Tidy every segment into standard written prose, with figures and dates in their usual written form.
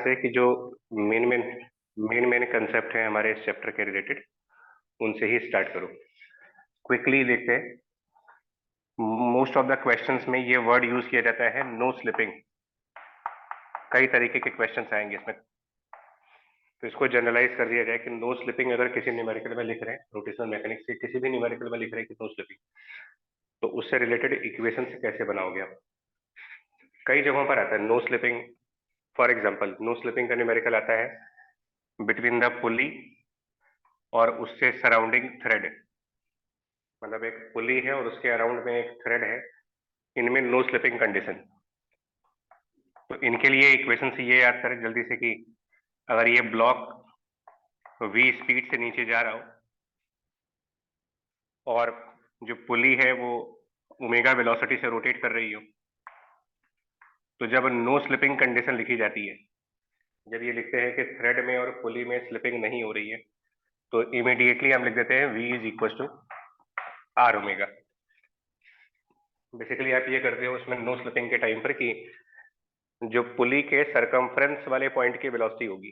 से कि जो main main main main concept है हमारे इस चैप्टर के रिलेटेड, उनसे ही स्टार्ट करूं। क्विकली देखते हैं। मोस्ट ऑफ द क्वेश्चंस में ये वर्ड यूज किया जाता है, नो स्लिपिंग। कई तरीके के क्वेश्चंस आएंगे इसमें, तो इसको जनरलाइज कर दिया जाए कि नो स्लिपिंग अगर किसी न्यूमेरिकल में लिख रहे हैं, रोटेशनल मैकेनिक्स के किसी भी न्यूमेरिकल में लिख रहे हैं कि नो स्लिपिंग, तो उससे रिलेटेड इक्वेशन से कैसे बनाओगे आप। कई जगहों पर आता है no slipping. For example, no slipping का न्यूमेरिकल आता है बिटवीन द पुली और उससे सराउंडिंग थ्रेड। मतलब एक पुली है और उसके अराउंड में एक थ्रेड है, इनमें नो स्लिपिंग कंडीशन। तो इनके लिए इक्वेशन से ये याद करें जल्दी से कि अगर ये ब्लॉक v स्पीड से नीचे जा रहा हो और जो पुली है वो ओमेगा वेलोसिटी से रोटेट कर रही हो, तो जब नो स्लिपिंग कंडीशन लिखी जाती है, जब ये लिखते हैं कि थ्रेड में और पुली में स्लिपिंग नहीं हो रही है, तो इमीडिएटली हम लिख देते हैं v is equal to r omega. Basically आप ये करते हो उसमें नो स्लिपिंग के टाइम पर कि जो पुली के सरकमफ्रेंस वाले पॉइंट की वेलोसिटी होगी,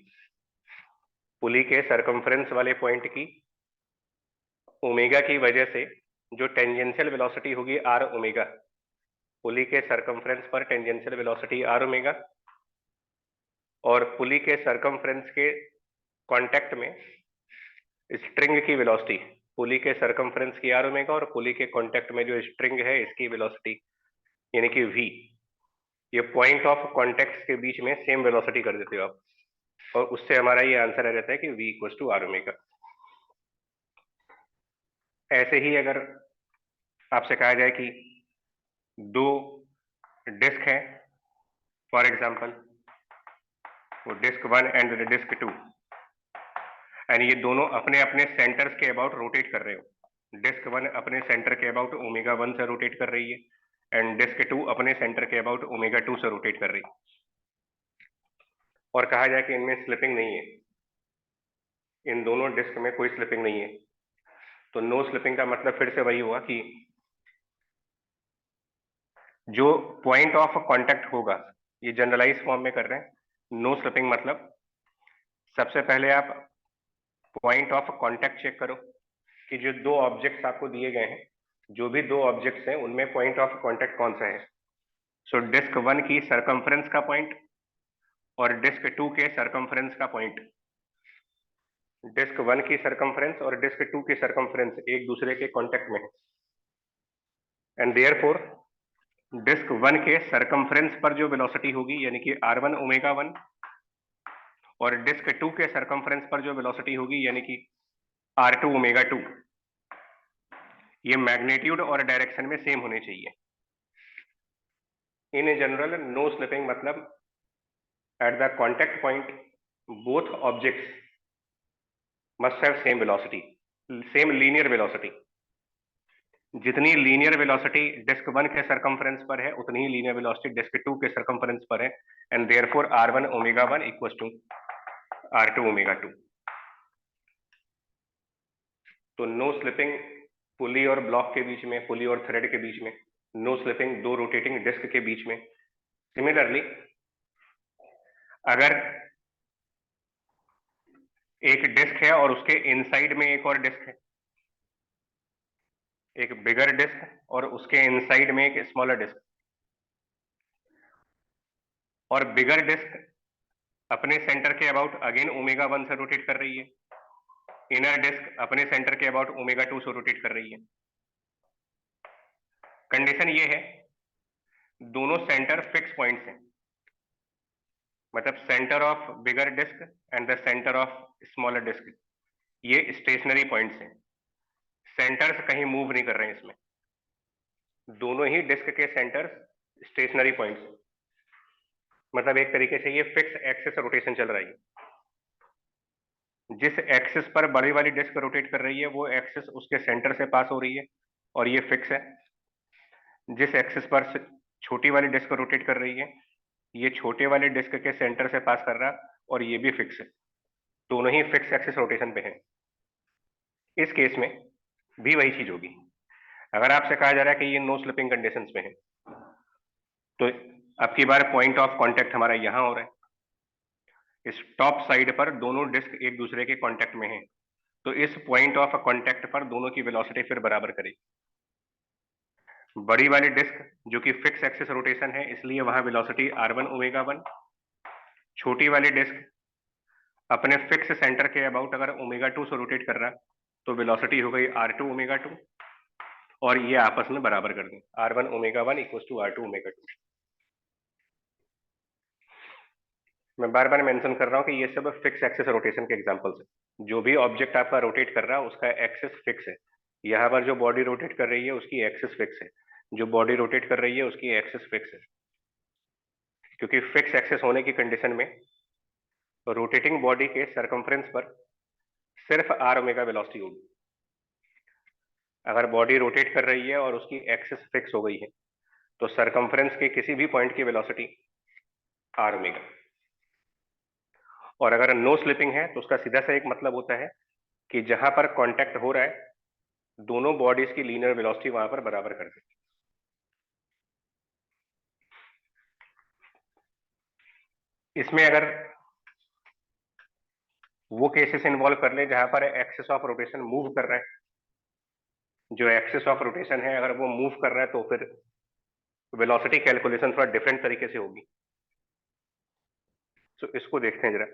पुली के सरकमफ्रेंस वाले पॉइंट की ओमेगा की वजह से जो टेंजेंशियल वेलोसिटी होगी आर ओमेगा, पुली के सरकमफ्रेंस पर टेंजेंशियल वेलोसिटी आर ओमेगा, और पुली के सरकमफ्रेंस के कांटेक्ट में स्ट्रिंग की वेलोसिटी, पुली के सरकमफ्रेंस की आर ओमेगा और पुली के कांटेक्ट में जो स्ट्रिंग है इसकी वेलोसिटी यानी कि v, ये पॉइंट ऑफ कांटेक्ट के बीच में सेम वेलोसिटी कर देते हो आप, और उससे हमारा ये आंसर आ जाता है कि v equal to r omega. ऐसे ही अगर आपसे कहा जाए कि दो डिस्क है, फॉर एग्जांपल वो डिस्क 1 एंड डिस्क 2, एंड ये दोनों अपने अपने सेंटर्स के अबाउट रोटेट कर रहे हो। डिस्क 1 अपने सेंटर के अबाउट ओमेगा 1 से रोटेट कर रही है एंड डिस्क 2 अपने सेंटर के अबाउट ओमेगा 2 से रोटेट कर रही है, और कहा जाए कि इनमें स्लिपिंग नहीं है, इन दोनों डिस्क में कोई स्लिपिंग नहीं है, तो नो स्लिपिंग का मतलब फिर से वही हुआ कि जो पॉइंट ऑफ कांटेक्ट होगा, ये जनरलाइज फॉर्म में कर रहे हैं। नो स्लिपिंग मतलब सबसे पहले आप पॉइंट ऑफ कांटेक्ट चेक करो कि जो दो ऑब्जेक्ट्स आपको दिए गए हैं, जो भी दो ऑब्जेक्ट्स हैं उनमें पॉइंट ऑफ कांटेक्ट कौन सा है। सो डिस्क 1 की सरकमफ्रेंस का पॉइंट और डिस्क 2 के सरकमफ्रेंस का पॉइंट, डिस्क 1 की सरकमफ्रेंस और डिस्क 2 की सरकमफ्रेंस एक दूसरे के कांटेक्ट में है, एंड देयरफॉर डिस्क 1 के सरकमफ्रेंस पर जो वेलोसिटी होगी यानी कि r1 ओमेगा 1, और डिस्क 2 के सरकमफ्रेंस पर जो वेलोसिटी होगी यानी कि r2 ओमेगा 2, ये मैग्नीट्यूड और डायरेक्शन में सेम होने चाहिए। इन जनरल नो स्लिपिंग मतलब at the contact point both objects must have same velocity, same linear velocity. जितनी लीनियर वेलोसिटी डिस्क 1 के सरकमफ्रेंस पर है उतनी ही लीनियर वेलोसिटी डिस्क 2 के सरकमफ्रेंस पर है, and therefore r1 omega 1 equals to r2 omega 2। तो नो स्लिपिंग पुली और ब्लॉक के बीच में, पुली और थ्रेड के बीच में, नो स्लिपिंग दो रोटेटिंग डिस्क के बीच में। सिमिलरली अगर एक डिस्क है और उसके इनसाइड में एक और डिस्क है, एक बिगर डिस्क और उसके इनसाइड में एक स्मॉलर डिस्क, और बिगर डिस्क अपने सेंटर के अबाउट अगेन ओमेगा 1 से रोटेट कर रही है, इनर डिस्क अपने सेंटर के अबाउट ओमेगा 2 से रोटेट कर रही है। कंडीशन ये है दोनों सेंटर फिक्स पॉइंट्स हैं, मतलब centre of bigger disc and the centre of smaller disc ये स्टेशनरी पॉइंट्स हैं, सेंटर्स कहीं मूव नहीं कर रहे हैं इसमें, दोनों ही डिस्क के सेंटर्स स्टेशनरी पॉइंट्स, मतलब एक तरीके से ये फिक्स एक्सिस रोटेशन चल रही है। जिस एक्सिस पर बड़ी वाली डिस्क रोटेट कर रही है वो एक्सिस उसके सेंटर से पास हो रही है और ये फिक्स है। जिस एक्सिस पर छोटी वाली डिस्क रोटेट कर रही है ये छोटे वाले डिस्क के सेंटर से पास कर रहा और ये भी फिक्स है, दोनों ही फिक्स एक्सिस रोटेशन पे है। इस केस में भी वही चीज होगी। अगर आपसे कहा जा रहा है कि ये नो स्लिपिंग कंडीशंस में है, तो अब की बार पॉइंट ऑफ कांटेक्ट हमारा यहां हो रहा है, इस टॉप साइड पर दोनों डिस्क एक दूसरे के कांटेक्ट में हैं, तो इस पॉइंट ऑफ कांटेक्ट पर दोनों की वेलोसिटी फिर बराबर करेगी। बड़ी वाली डिस्क जो कि फिक्स एक्सिस रोटेशन है, इसलिए वहां वेलोसिटी r1 ओमेगा 1। छोटी वाली डिस्क अपने फिक्स सेंटर के अबाउट अगर ओमेगा 2 से रोटेट कर रहा है तो वेलोसिटी हो गई r2 ओमेगा 2, और ये आपस में बराबर कर दें, r1 omega 1 equal to r2 omega 2। मैं बार बार मेंशन कर रहा हूं कि ये सब फिक्स एक्सिस रोटेशन के एग्जांपल्स हैं। जो भी ऑब्जेक्ट आपका रोटेट कर रहा है उसका एक्सिस फिक्स है। यहाँ पर जो बॉडी रोटेट कर रही है उसकी एक्सिस फिक्स है, जो बॉडी रोटेट कर रही है उसकी एक्सिस फिक्स है। क्योंकि फिक्स एक्सिस होने की कंडीशन में रोटेटिंग बॉडी के सरकमफ्रेंस पर सिर्फ r ओमेगा वेलोसिटी होगी। अगर बॉडी रोटेट कर रही है और उसकी एक्सिस फिक्स हो गई है तो सरकमफ्रेंस के किसी भी पॉइंट की वेलोसिटी r ओमेगा। और अगर नो स्लिपिंग है तो उसका सीधा सा एक मतलब होता है कि जहां पर कांटेक्ट हो रहा है दोनों बॉडीज की लीनियर वेलोसिटी वहां पर बराबर कर दे। इसमें अगर वो केसेस इन्वॉल्व कर ले जहां पर एक्सिस ऑफ रोटेशन मूव कर रहा है, जो एक्सिस ऑफ रोटेशन है अगर वो मूव कर रहा है तो फिर वेलोसिटी कैलकुलेशन थोड़ा डिफरेंट तरीके से होगी। तो इसको देखते हैं जरा।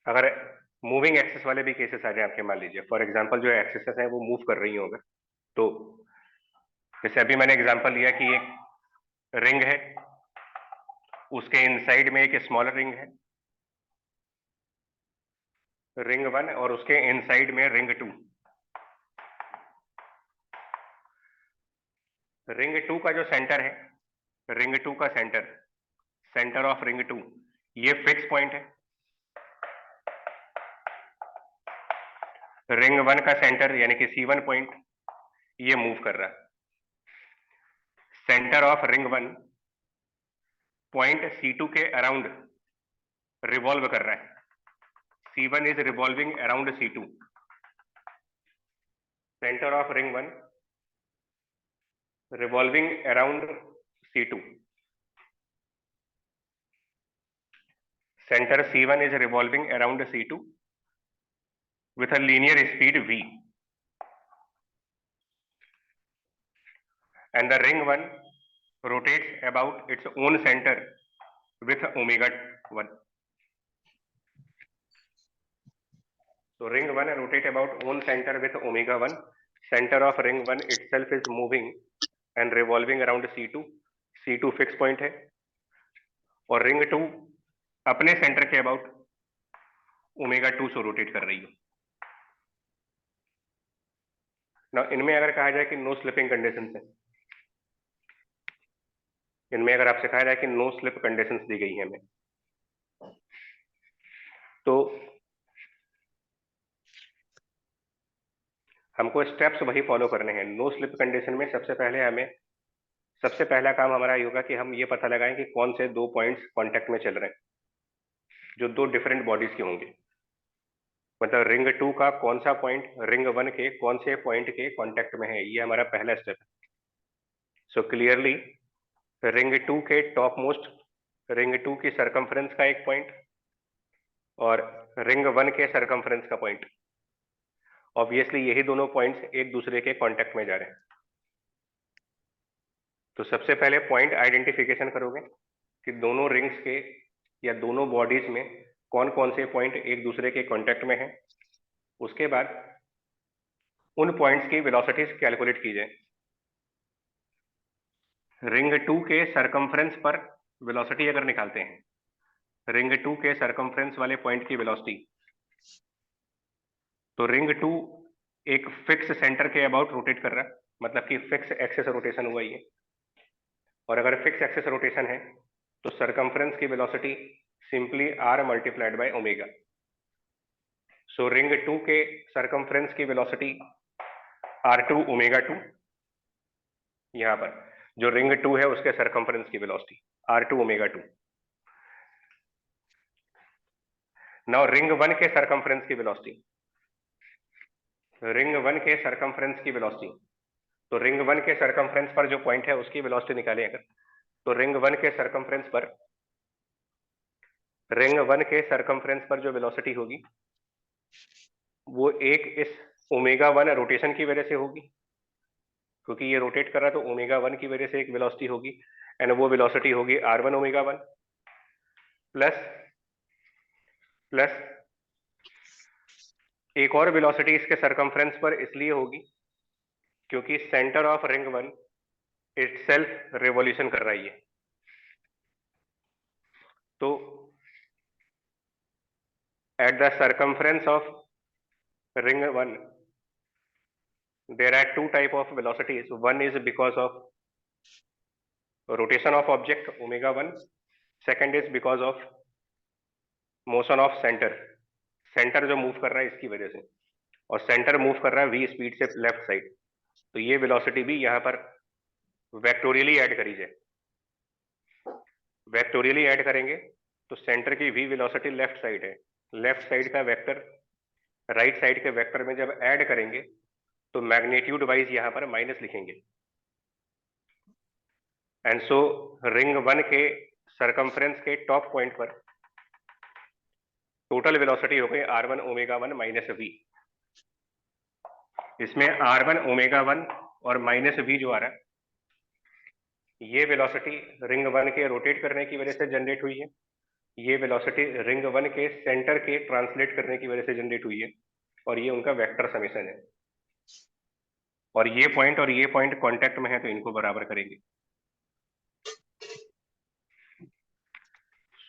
अगर मूविंग एक्सिस वाले भी केसेस आ जाए आपके, मान लीजिए फॉर एग्जांपल जो एक्सिस है वो मूव कर रही होगा, तो जैसे अभी मैंने एग्जांपल लिया कि एक रिंग है, उसके इनसाइड में एक स्मॉलर रिंग है, रिंग 1, और उसके इनसाइड में रिंग 2। रिंग 2 का जो सेंटर है, रिंग 2 का सेंटर, सेंटर ऑफ रिंग 2, ये फिक्स पॉइंट है। रिंग 1 का सेंटर यानी कि C1 पॉइंट ये मूव कर रहा है। Centre of ring 1 point C2 के अराउंड रिवॉल्व कर रहा है। C1 is revolving around C2। Centre of ring 1 revolving around C2. Center C1 is revolving around C2 with a linear speed v, and the ring 1 rotates about its own center with omega 1. So ring 1 rotate about own center with omega 1. Center of ring 1 itself is moving and revolving around C2. C2 fixed point है, और ring 2 अपने centre के about omega 2 से rotate कर रही है। ना इनमें अगर कहा जाए कि नो स्लिपिंग कंडीशन है, इनमें अगर आपसे कहा जाए कि नो स्लिप कंडीशंस दी गई है हमें, तो हमको स्टेप्स वही फॉलो करने हैं। नो स्लिप कंडीशन में सबसे पहला काम हमारा ये होगा कि हम ये पता लगाएं कि कौन से दो पॉइंट्स कांटेक्ट में चल रहे हैं जो दो डिफरेंट बॉडीज के होंगे। मतलब रिंग 2 का कौन सा पॉइंट रिंग 1 के कौन से पॉइंट के कांटेक्ट में है, ये हमारा पहला स्टेप है। सो क्लियरली रिंग 2 के टॉप मोस्ट, रिंग 2 की सरकमफ्रेंस का एक पॉइंट और रिंग 1 के सरकमफ्रेंस का पॉइंट, ऑब्वियसली यही दोनों पॉइंट्स एक दूसरे के कांटेक्ट में जा रहे हैं। तो सबसे पहले पॉइंट आइडेंटिफिकेशन करोगे कि दोनों रिंग्स के या दोनों बॉडीज में कौन कौन से पॉइंट एक दूसरे के कांटेक्ट में हैं। उसके बाद उन पॉइंट्स की वेलोसिटीज कैलकुलेट की जाए। रिंग 2 के सरकमफ्रेंस पर वेलोसिटी अगर निकालते हैं, रिंग 2 के सरकमफ्रेंस वाले पॉइंट की वेलोसिटी, तो रिंग 2 एक फिक्स सेंटर के अबाउट रोटेट कर रहा है, मतलब कि फिक्स एक्सिस रोटेशन हुआ ये। और अगर फिक्स एक्सिस रोटेशन है तो सरकमफ्रेंस की velocity simply r multiplied by omega. So ring 2 के सरकमफ्रेंस की वेलोसिटी r2 ओमेगा 2, यहां पर जो रिंग 2 है उसके सरकमफ्रेंस की velocity r2 omega 2। Now ring 1 के सरकमफ्रेंस की वेलोसिटी, रिंग 1 के सरकमफ्रेंस की वेलोसिटी, तो रिंग वन के सरकमफ्रेंस पर जो पॉइंट है उसकी वेलोसिटी निकालें अगर, तो रिंग वन के सरकमफ्रेंस पर जो वेलोसिटी होगी वो एक इस ओमेगा वन रोटेशन की वजह से होगी, क्योंकि ये रोटेट कर रहा है तो ओमेगा वन की वजह से एक वेलोसिटी होगी, एंड वो वेलोसिटी होगी r1 ओमेगा वन प्लस एक और वेलोसिटी इसके सरकमफ्रेंस पर इसलिए होगी क्योंकि centre of ring one itself revolution कर रही है। तो at the circumference of ring one there are two type of velocities. One is because of rotation of object omega 1, second is because of motion of center, centre जो move कर रहा है इसकी वजह से, और सेंटर मूव कर रहा है v स्पीड से लेफ्ट साइड, तो ये वेलोसिटी भी यहां पर वेक्टोरियली ऐड करी जाए। वेक्टोरियली ऐड करेंगे तो सेंटर की v वेलोसिटी लेफ्ट साइड है, लेफ्ट साइड का वेक्टर राइट साइड के वेक्टर में जब ऐड करेंगे तो मैग्नीट्यूड वाइज यहां पर माइनस लिखेंगे, एंड सो रिंग वन के सरकमफ्रेंस के टॉप पॉइंट पर टोटल वेलोसिटी हो गई r1 omega one minus v. इसमें r1 ओमेगा वन और माइनस वी जो आ रहा है ये वेलोसिटी रिंग वन के रोटेट करने की वजह से जनरेट हुई है, ये वेलोसिटी रिंग वन के सेंटर के ट्रांसलेट करने की वजह से जनरेट हुई है, और ये उनका वेक्टर समेशन है, और ये पॉइंट कांटेक्ट में है तो इनको बराबर करेंगे।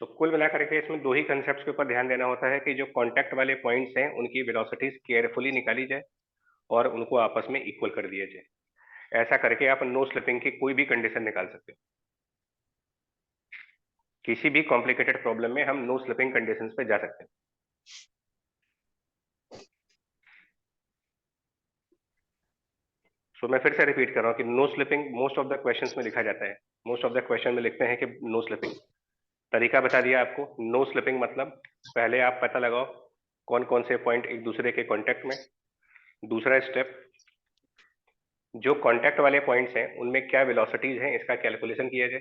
तो कुल मिलाकर के इसमें दो ही कंसेप्ट के ऊपर ध्यान देना होता है कि जो कांटेक्ट वाले पॉइंट्स हैं उनकी वेलोसिटीज केयरफुली निकाली जाए और उनको आपस में इक्वल कर दिया जाए। ऐसा करके आप नो स्लिपिंग की कोई भी कंडीशन निकाल सकते हो। किसी भी कॉम्प्लिकेटेड प्रॉब्लम में हम नो स्लिपिंग कंडीशंस पे जा सकते हैं। सो मैं फिर से रिपीट कर रहा हूँ कि no slipping most of the questions में लिखा जाता है, मोस्ट ऑफ द क्वेश्चन में लिखते हैं कि नो स्लिपिंग। तरीका बता दिया आपको। नो स्लिपिंग मतलब पहले आप पता लगाओ कौन कौन से पॉइंट एक दूसरे के कांटेक्ट में। दूसरा स्टेप, जो कांटेक्ट वाले पॉइंट्स हैं उनमें क्या वेलोसिटीज हैं इसका कैलकुलेशन किया जाए।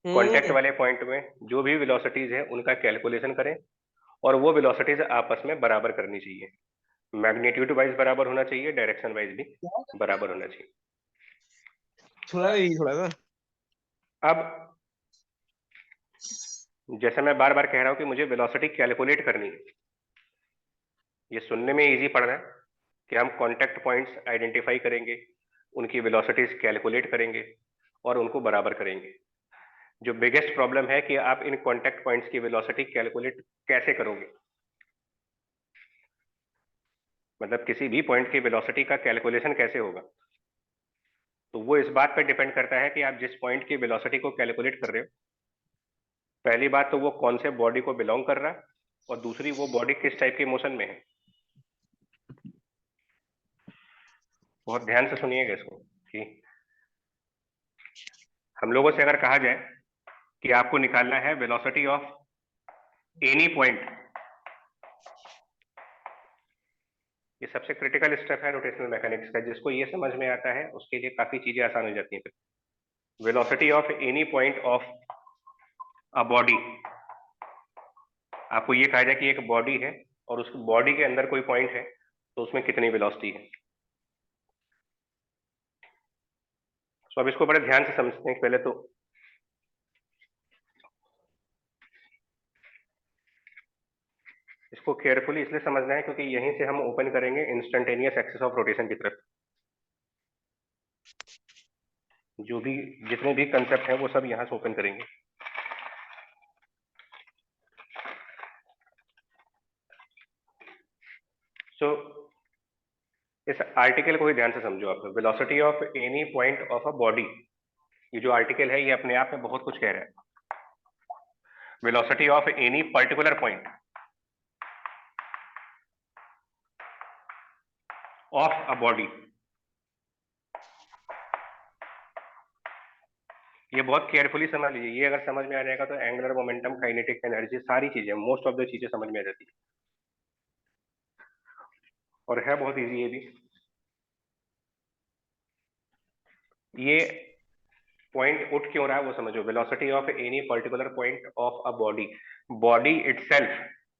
कांटेक्ट वाले पॉइंट में जो भी वेलोसिटीज हैं उनका कैलकुलेशन करें, और वो वेलोसिटीज आपस में बराबर करनी चाहिए, मैग्नीट्यूड वाइज बराबर होना चाहिए, डायरेक्शन वाइज भी बराबर होना चाहिए। थोड़ा सा अब जैसे मैं बार बार कह रहा हूं कि मुझे वेलोसिटी कैलकुलेट करनी है, ये सुनने में इजी पड़ रहा है कि हम कांटेक्ट पॉइंट्स आइडेंटिफाई करेंगे, उनकी वेलोसिटीज कैलकुलेट करेंगे और उनको बराबर करेंगे। जो बिगेस्ट प्रॉब्लम है कि आप इन कांटेक्ट पॉइंट्स की वेलोसिटी कैलकुलेट कैसे करोगे, मतलब किसी भी पॉइंट की वेलोसिटी का कैलकुलेशन कैसे होगा। तो वो इस बात पर डिपेंड करता है कि आप जिस पॉइंट की वेलोसिटी को कैलकुलेट कर रहे हो, पहली बात तो वो कौन से बॉडी को बिलोंग कर रहा है, और दूसरी वो बॉडी किस टाइप के मोशन में है। बहुत ध्यान से सुनिएगा इसको कि हम लोगों से अगर कहा जाए कि आपको निकालना है वेलोसिटी ऑफ एनी पॉइंट, ये सबसे क्रिटिकल स्टेप है रोटेशनल मैकेनिक्स का। जिसको ये समझ में आता है उसके लिए काफी चीजें आसान हो जाती हैं। फिर velocity of any point of a body, आपको ये कहा जाए कि एक बॉडी है और उस बॉडी के अंदर कोई पॉइंट है तो उसमें कितनी वेलोसिटी है। तो अब इसको बड़े ध्यान से समझते हैं। पहले तो इसको केयरफुली इसलिए समझना है क्योंकि यहीं से हम ओपन करेंगे इंस्टेंटेनियस एक्सिस ऑफ रोटेशन की तरफ। जो भी जितने भी कंसेप्ट हैं वो सब यहां से ओपन करेंगे। सो इस आर्टिकल को ही ध्यान से समझो आप। Velocity of any point of a body, ये जो आर्टिकल है ये अपने आप में बहुत कुछ कह रहा है। Velocity of any particular point of a body, ये बहुत केयरफुली समझ लीजिए। ये अगर समझ में आ जाएगा तो एंगुलर मोमेंटम, काइनेटिक एनर्जी, सारी चीजें, मोस्ट ऑफ द चीजें समझ में आ जाती है, और है बहुत इजी ये भी। ये पॉइंट उठ क्यों रहा है वो समझो। Velocity of any particular point of a body, body itself,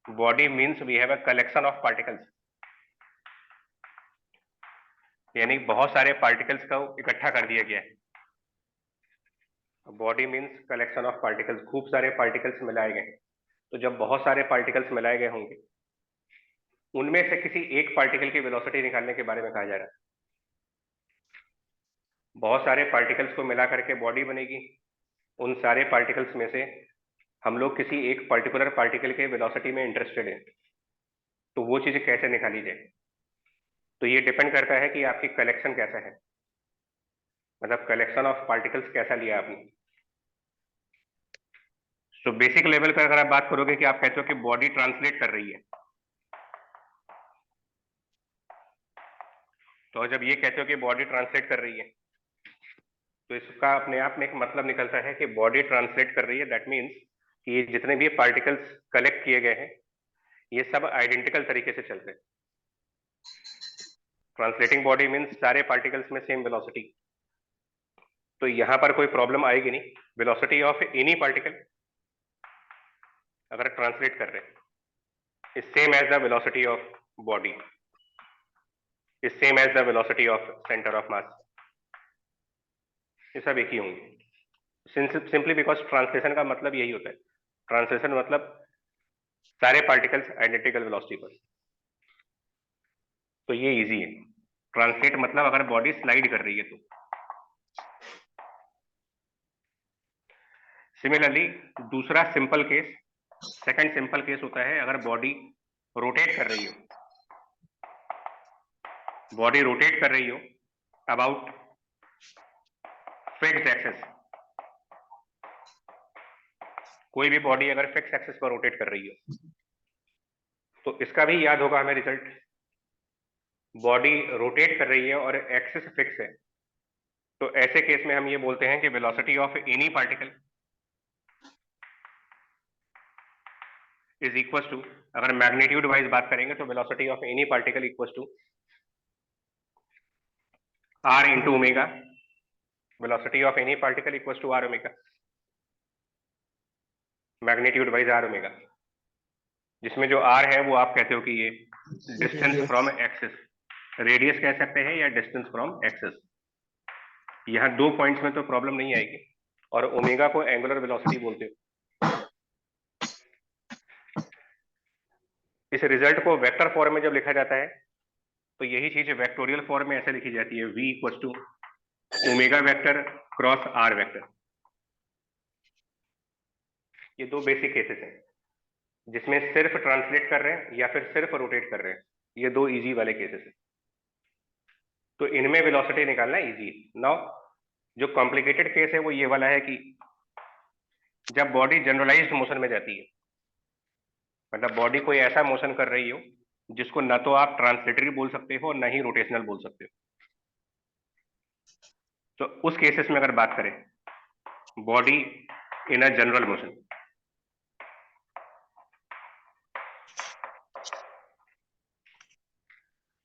body means we have a collection of particles, यानी बहुत सारे पार्टिकल्स को इकट्ठा कर दिया गया है। Body means collection of particles, खूब सारे पार्टिकल्स मिलाए गए हैं। तो जब बहुत सारे पार्टिकल्स मिलाए गए होंगे, उनमें से किसी एक पार्टिकल की वेलोसिटी निकालने के बारे में कहा जा रहा है। बहुत सारे पार्टिकल्स को मिला करके बॉडी बनेगी, उन सारे पार्टिकल्स में से हम लोग किसी एक पर्टिकुलर पार्टिकल के वेलोसिटी में इंटरेस्टेड हैं, तो वो चीज कैसे निकाली जाए। तो ये डिपेंड करता है कि आपकी कलेक्शन कैसा है, मतलब कलेक्शन ऑफ पार्टिकल्स कैसा लिया आपने। तो बेसिक लेवल पर अगर आप बात करोगे कि आप कहते हो कि बॉडी ट्रांसलेट कर रही है, तो जब ये कहते हो कि बॉडी ट्रांसलेट कर रही है, तो इसका अपने आप में एक मतलब निकलता है कि बॉडी ट्रांसलेट कर रही है, दैट मीन्स कि ये जितने भी पार्टिकल्स कलेक्ट किए गए हैं, ये सब आइडेंटिकल तरीके से चल रहे हैं। ट्रांसलेटिंग बॉडी मीन्स सारे पार्टिकल्स में सेम वेलोसिटी, तो यहां पर कोई प्रॉब्लम आएगी नहीं। वेलोसिटी ऑफ एनी पार्टिकल अगर ट्रांसलेट कर रहे हैं is same as the velocity of body, is same as the velocity of centre of mass, ये सब एक ही होंगे। सिंपली बिकॉज ट्रांसलेशन का मतलब यही होता है, ट्रांसलेशन मतलब सारे पार्टिकल्स आइडेंटिकल वेलोसिटी पर, तो ये इजी है। ट्रांसलेट मतलब अगर बॉडी स्लाइड कर रही है तो। सिमिलरली दूसरा simple case, second simple case होता है अगर बॉडी रोटेट कर रही हो, बॉडी रोटेट कर रही हो अबाउट फिक्स्ड एक्सिस, कोई भी बॉडी अगर फिक्स एक्सिस पर रोटेट कर रही हो, तो इसका भी याद होगा हमें रिजल्ट। बॉडी रोटेट कर रही है और एक्सिस फिक्स है, तो ऐसे केस में हम ये बोलते हैं कि velocity of any particle is equal to, अगर मैग्नीट्यूड वाइज बात करेंगे तो velocity of any particle equal to r into omega, velocity of any particle equal to r omega, magnitude wise r omega, जिसमें जो r है वो आप कहते हो कि ये डिस्टेंस फ्रॉम एक्सिस, रेडियस कह सकते हैं या डिस्टेंस फ्रॉम एक्सिस। यहाँ 2 पॉइंट्स में तो प्रॉब्लम नहीं आएगी, और ओमेगा को एंगुलर वेलोसिटी बोलते हो। इस रिजल्ट को वेक्टर फॉर्म में जब लिखा जाता है तो यही चीज वेक्टोरियल फॉर्म में ऐसे लिखी जाती है, v equal to omega vector cross r vector. ये दो बेसिक केसेस हैं जिसमें सिर्फ ट्रांसलेट कर रहे हैं या फिर सिर्फ रोटेट कर रहे हैं, ये दो इजी वाले केसेस हैं, तो इनमें वेलोसिटी निकालना इजी है। नाउ जो कॉम्प्लिकेटेड केस है वो ये वाला है कि जब बॉडी जनरलाइज्ड मोशन में जाती है, मतलब बॉडी कोई ऐसा मोशन कर रही हो जिसको ना तो आप ट्रांसलेटरी बोल सकते हो ना ही रोटेशनल बोल सकते हो, तो उस केसेस में अगर बात करें body in a general motion,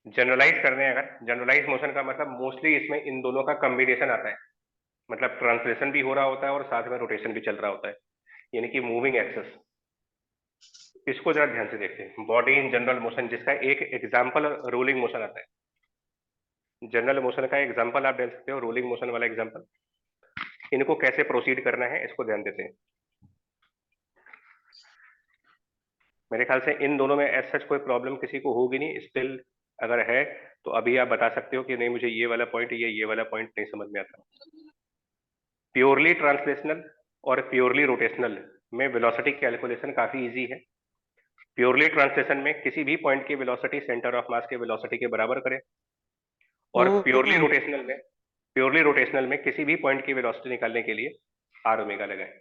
generalise करने अगर, जनरलाइज मोशन का मतलब मोस्टली इसमें इन दोनों का कॉम्बिनेशन आता है, मतलब ट्रांसलेशन भी हो रहा होता है और साथ में रोटेशन भी चल रहा होता है, यानी कि मूविंग एक्सेस। इसको जरा ध्यान से देखते हैं, बॉडी इन जनरल मोशन, जिसका एक एग्जांपल रोलिंग मोशन आता है। जनरल मोशन का एग्जांपल आप दे सकते हो, रोलिंग मोशन वाला एग्जांपल। इनको कैसे प्रोसीड करना है इसको ध्यान देते हैं। मेरे ख्याल से इन दोनों में एज सच कोई प्रॉब्लम किसी को होगी नहीं, स्टिल अगर है तो अभी आप बता सकते हो कि नहीं मुझे ये वाला पॉइंट या ये वाला पॉइंट नहीं समझ में आता। प्योरली ट्रांसलेशनल और प्योरली रोटेशनल में वेलोसिटी कैलकुलेशन काफी इजी है। प्योरली ट्रांसलेशन में किसी भी पॉइंट की वेलोसिटी सेंटर ऑफ मास के वेलोसिटी के बराबर करें, और प्योरली रोटेशनल में किसी भी पॉइंट की वेलोसिटी निकालने के लिए आर ओमेगा लगाएं।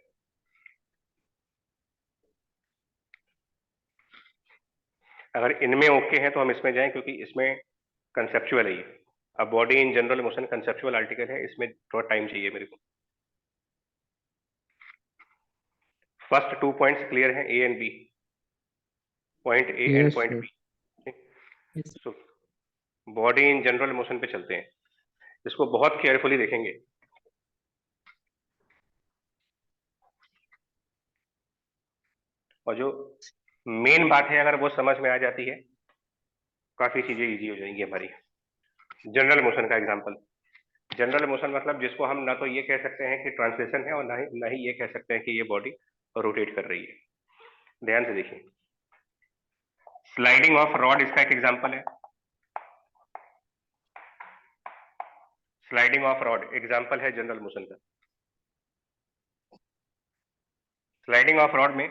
अगर इनमें ओके हैं तो हम इसमें जाएं, क्योंकि इसमें कंसेप्चुअल है ये। अब body in general motion conceptual article है, इसमें थोड़ा टाइम चाहिए मेरे को। फर्स्ट 2 पॉइंट्स क्लियर हैं, A and B, point A and point B. So body in general motion पे चलते हैं, इसको बहुत केयरफुली देखेंगे। और जो मेन बात है अगर वो समझ में आ जाती है, काफी चीजें इजी हो जाएंगी हमारी। जनरल मोशन का एग्जांपल, जनरल मोशन मतलब जिसको हम ना तो ये कह सकते हैं कि ट्रांसलेशन है और ना ही ये कह सकते हैं कि ये बॉडी रोटेट कर रही है। ध्यान से देखिए, स्लाइडिंग ऑफ रॉड इसका एक एग्जांपल है। स्लाइडिंग ऑफ रॉड एग्जांपल है जनरल मोशन का। स्लाइडिंग ऑफ रॉड में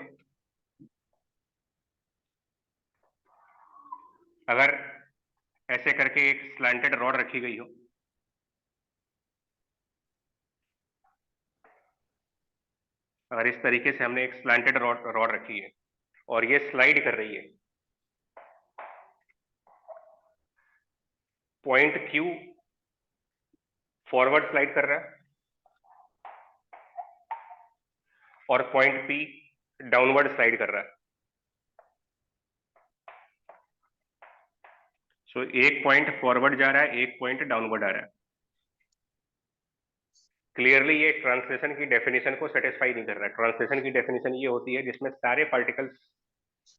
अगर ऐसे करके एक स्लैंटेड रॉड रखी गई हो, अगर इस तरीके से हमने एक स्लैंटेड रॉड रखी है और ये स्लाइड कर रही है, पॉइंट क्यू फॉरवर्ड स्लाइड कर रहा है और पॉइंट पी डाउनवर्ड स्लाइड कर रहा है। सो एक पॉइंट फॉरवर्ड जा रहा है, एक पॉइंट डाउनवर्ड आ रहा है। क्लियरली ये ट्रांसलेशन की डेफिनेशन को सेटिस्फाई नहीं कर रहा है। ट्रांसलेशन की डेफिनेशन ये होती है जिसमें सारे पार्टिकल्स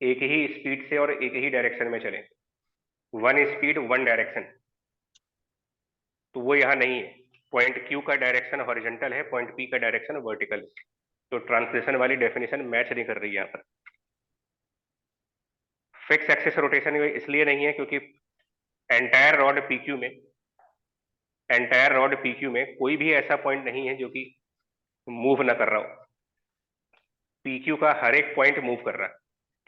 एक ही स्पीड से और एक ही डायरेक्शन में चले, वन स्पीड वन डायरेक्शन। तो वो यहाँ नहीं है। पॉइंट क्यू का डायरेक्शन हॉरिजॉन्टल है, पॉइंट पी का डायरेक्शन वर्टिकल। तो ट्रांसलेशन वाली डेफिनेशन मैच नहीं कर रही है यहाँ पर। फिक्स एक्सिस रोटेशन इसलिए नहीं है क्योंकि एंटायर रॉड पीक्यू में, एंटायर रॉड पीक्यू में कोई भी ऐसा पॉइंट नहीं है जो कि मूव ना कर रहा हो। पीक्यू का हर एक पॉइंट मूव कर रहा है,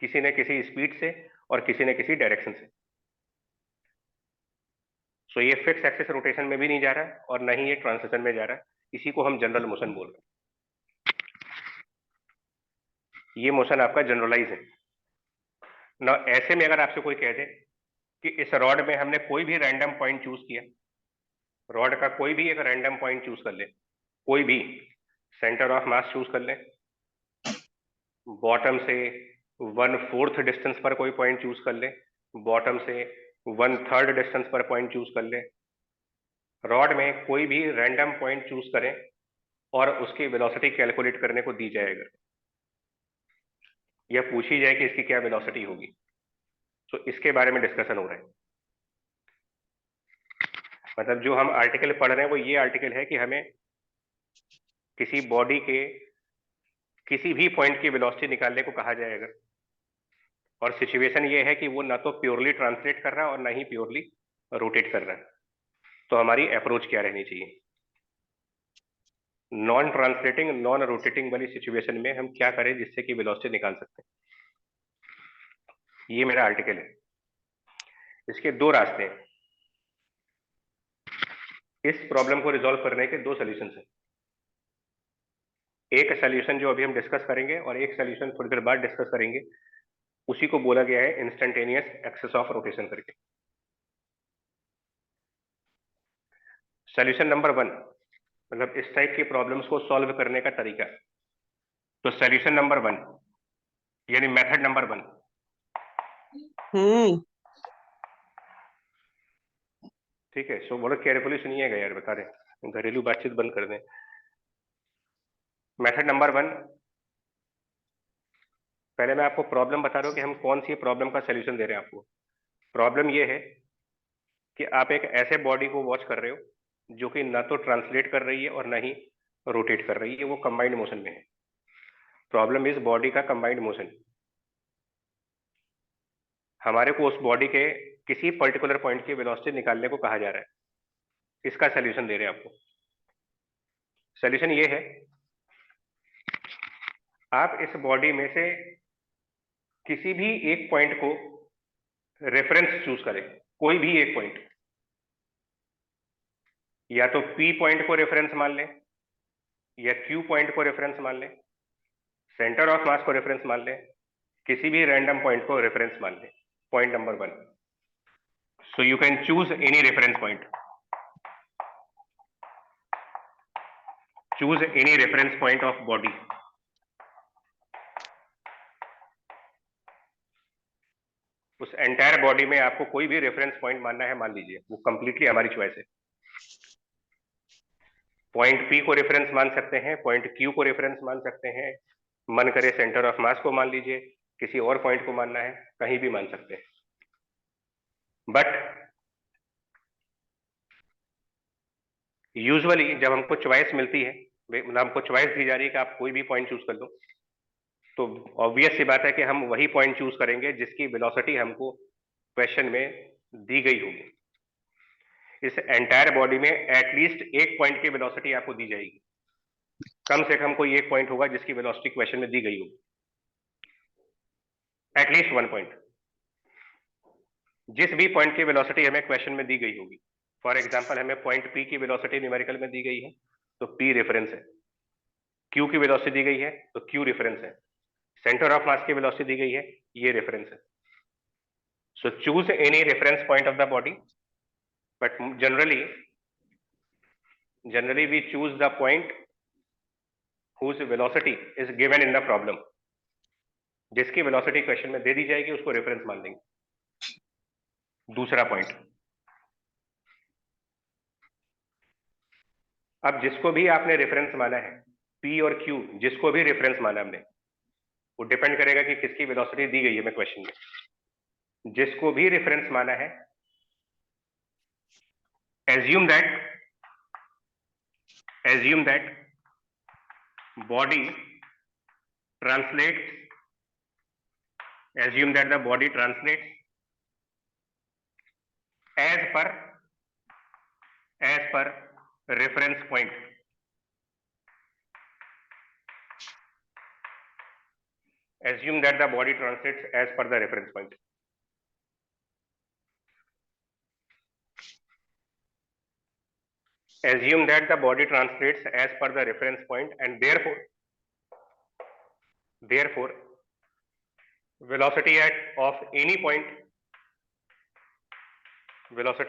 किसी न किसी स्पीड से और किसी न किसी डायरेक्शन से। सो ये फिक्स एक्सिस रोटेशन में भी नहीं जा रहा और ना ही ये ट्रांसलेशन में जा रहा है। इसी को हम जनरल मोशन बोल रहे हैं। ये मोशन आपका जनरलाइज है ना। ऐसे में अगर आपसे कोई कह दे कि इस रॉड में हमने कोई भी रैंडम पॉइंट चूज किया, रॉड का कोई भी एक रैंडम पॉइंट चूज कर ले, कोई भी सेंटर ऑफ मास चूज कर ले, बॉटम से 1/4 डिस्टेंस पर कोई पॉइंट चूज कर ले, बॉटम से 1/3 डिस्टेंस पर पॉइंट चूज कर ले, रॉड में कोई भी रैंडम पॉइंट चूज करें और उसकी वेलोसिटी कैलकुलेट करने को दी जाए, अगर यह पूछी जाए कि इसकी क्या वेलोसिटी होगी, तो इसके बारे में डिस्कशन हो रहा है। मतलब जो हम आर्टिकल पढ़ रहे हैं वो ये आर्टिकल है कि हमें किसी बॉडी के किसी भी पॉइंट की वेलोसिटी निकालने को कहा जाएगा, और सिचुएशन ये है कि वो ना तो प्योरली ट्रांसलेट कर रहा है और ना ही प्योरली रोटेट कर रहा है। तो हमारी अप्रोच क्या रहनी चाहिए? नॉन ट्रांसलेटिंग नॉन रोटेटिंग वाली सिचुएशन में हम क्या करें जिससे कि वेलोसिटी निकाल सकते हैं? ये मेरा आर्टिकल है। इसके दो रास्ते हैं। इस प्रॉब्लम को रिजॉल्व करने के दो सॉल्यूशंस हैं। एक सॉल्यूशन जो अभी हम डिस्कस करेंगे और एक सॉल्यूशन थोड़ी देर बाद डिस्कस करेंगे, उसी को बोला गया है इंस्टेंटेनियस एक्सेस ऑफ रोटेशन करके। सॉल्यूशन नंबर 1 मतलब इस टाइप की प्रॉब्लम्स को सॉल्व करने का तरीका। तो सॉल्यूशन नंबर 1 यानी मेथड नंबर 1, ठीक है। सो बड़ा केयरफुली सुनिएगा यार, बता रहे घरेलू बातचीत बंद कर दें। मेथड नंबर 1, पहले मैं आपको प्रॉब्लम बता रहा हूं कि हम कौन सी प्रॉब्लम का सॉल्यूशन दे रहे हैं आपको। प्रॉब्लम ये है कि आप एक ऐसे बॉडी को वॉच कर रहे हो जो कि ना तो ट्रांसलेट कर रही है और ना ही रोटेट कर रही है, वो कंबाइंड मोशन में है। प्रॉब्लम इज बॉडी का कंबाइंड मोशन। हमारे को उस बॉडी के किसी पर्टिकुलर पॉइंट की वेलोसिटी निकालने को कहा जा रहा है, इसका सॉल्यूशन दे रहे हैं आपको। सॉल्यूशन ये है, आप इस बॉडी में से किसी भी एक पॉइंट को रेफरेंस चूज करें, कोई भी एक पॉइंट, या तो P पॉइंट को रेफरेंस मान लें या Q पॉइंट को रेफरेंस मान लें, सेंटर ऑफ मास को रेफरेंस मान लें, किसी भी रैंडम पॉइंट को रेफरेंस मान लें। Point number 1, so you can choose any reference point, choose any reference point of body. उस एंटायर बॉडी में आपको कोई भी रेफरेंस पॉइंट मानना है, मान लीजिए, वो कंप्लीटली हमारी चॉइस है। पॉइंट P को रेफरेंस मान सकते हैं, पॉइंट Q को रेफरेंस मान सकते हैं, मन करे सेंटर ऑफ मास को मान लीजिए, किसी और पॉइंट को मानना है, कहीं भी मान सकते हैं। बट यूजुअली जब हमको चॉइस मिलती है, मतलब हमको चॉइस दी जा रही है कि आप कोई भी पॉइंट चूज कर लो, तो ऑब्वियस सी बात है कि हम वही पॉइंट चूज करेंगे जिसकी वेलोसिटी हमको क्वेश्चन में दी गई होगी। इस एंटायर बॉडी में एटलीस्ट एक पॉइंट की वेलोसिटी आपको दी जाएगी, कम से कम कोई एक पॉइंट होगा जिसकी वेलोसिटी क्वेश्चन में दी गई होगी, एटलीस्ट वन पॉइंट। जिस भी पॉइंट की वेलोसिटी हमें क्वेश्चन में दी गई होगी, फॉर एग्जांपल हमें पॉइंट पी की वेलोसिटी न्यूमेरिकल में दी गई है तो पी रेफरेंस है, क्यू की वेलोसिटी दी गई है तो क्यू रेफरेंस है, सेंटर ऑफ मास की वेलोसिटी दी गई है, ये रेफरेंस है। So choose any reference point of the body, but generally we choose the point whose velocity is given in the problem। जिसकी वेलोसिटी क्वेश्चन में दे दी जाएगी उसको रेफरेंस मान लेंगे। दूसरा पॉइंट, अब जिसको भी आपने रेफरेंस माना है, P और Q, जिसको भी रेफरेंस माना हमने, वो डिपेंड करेगा कि किसकी वेलोसिटी दी गई है हमें क्वेश्चन में। जिसको भी रेफरेंस माना है, assume that body translates, assume that the body translates as per reference point। Assume that the body translates as per the reference point। Assume that the body translates as per the reference point and therefore velocity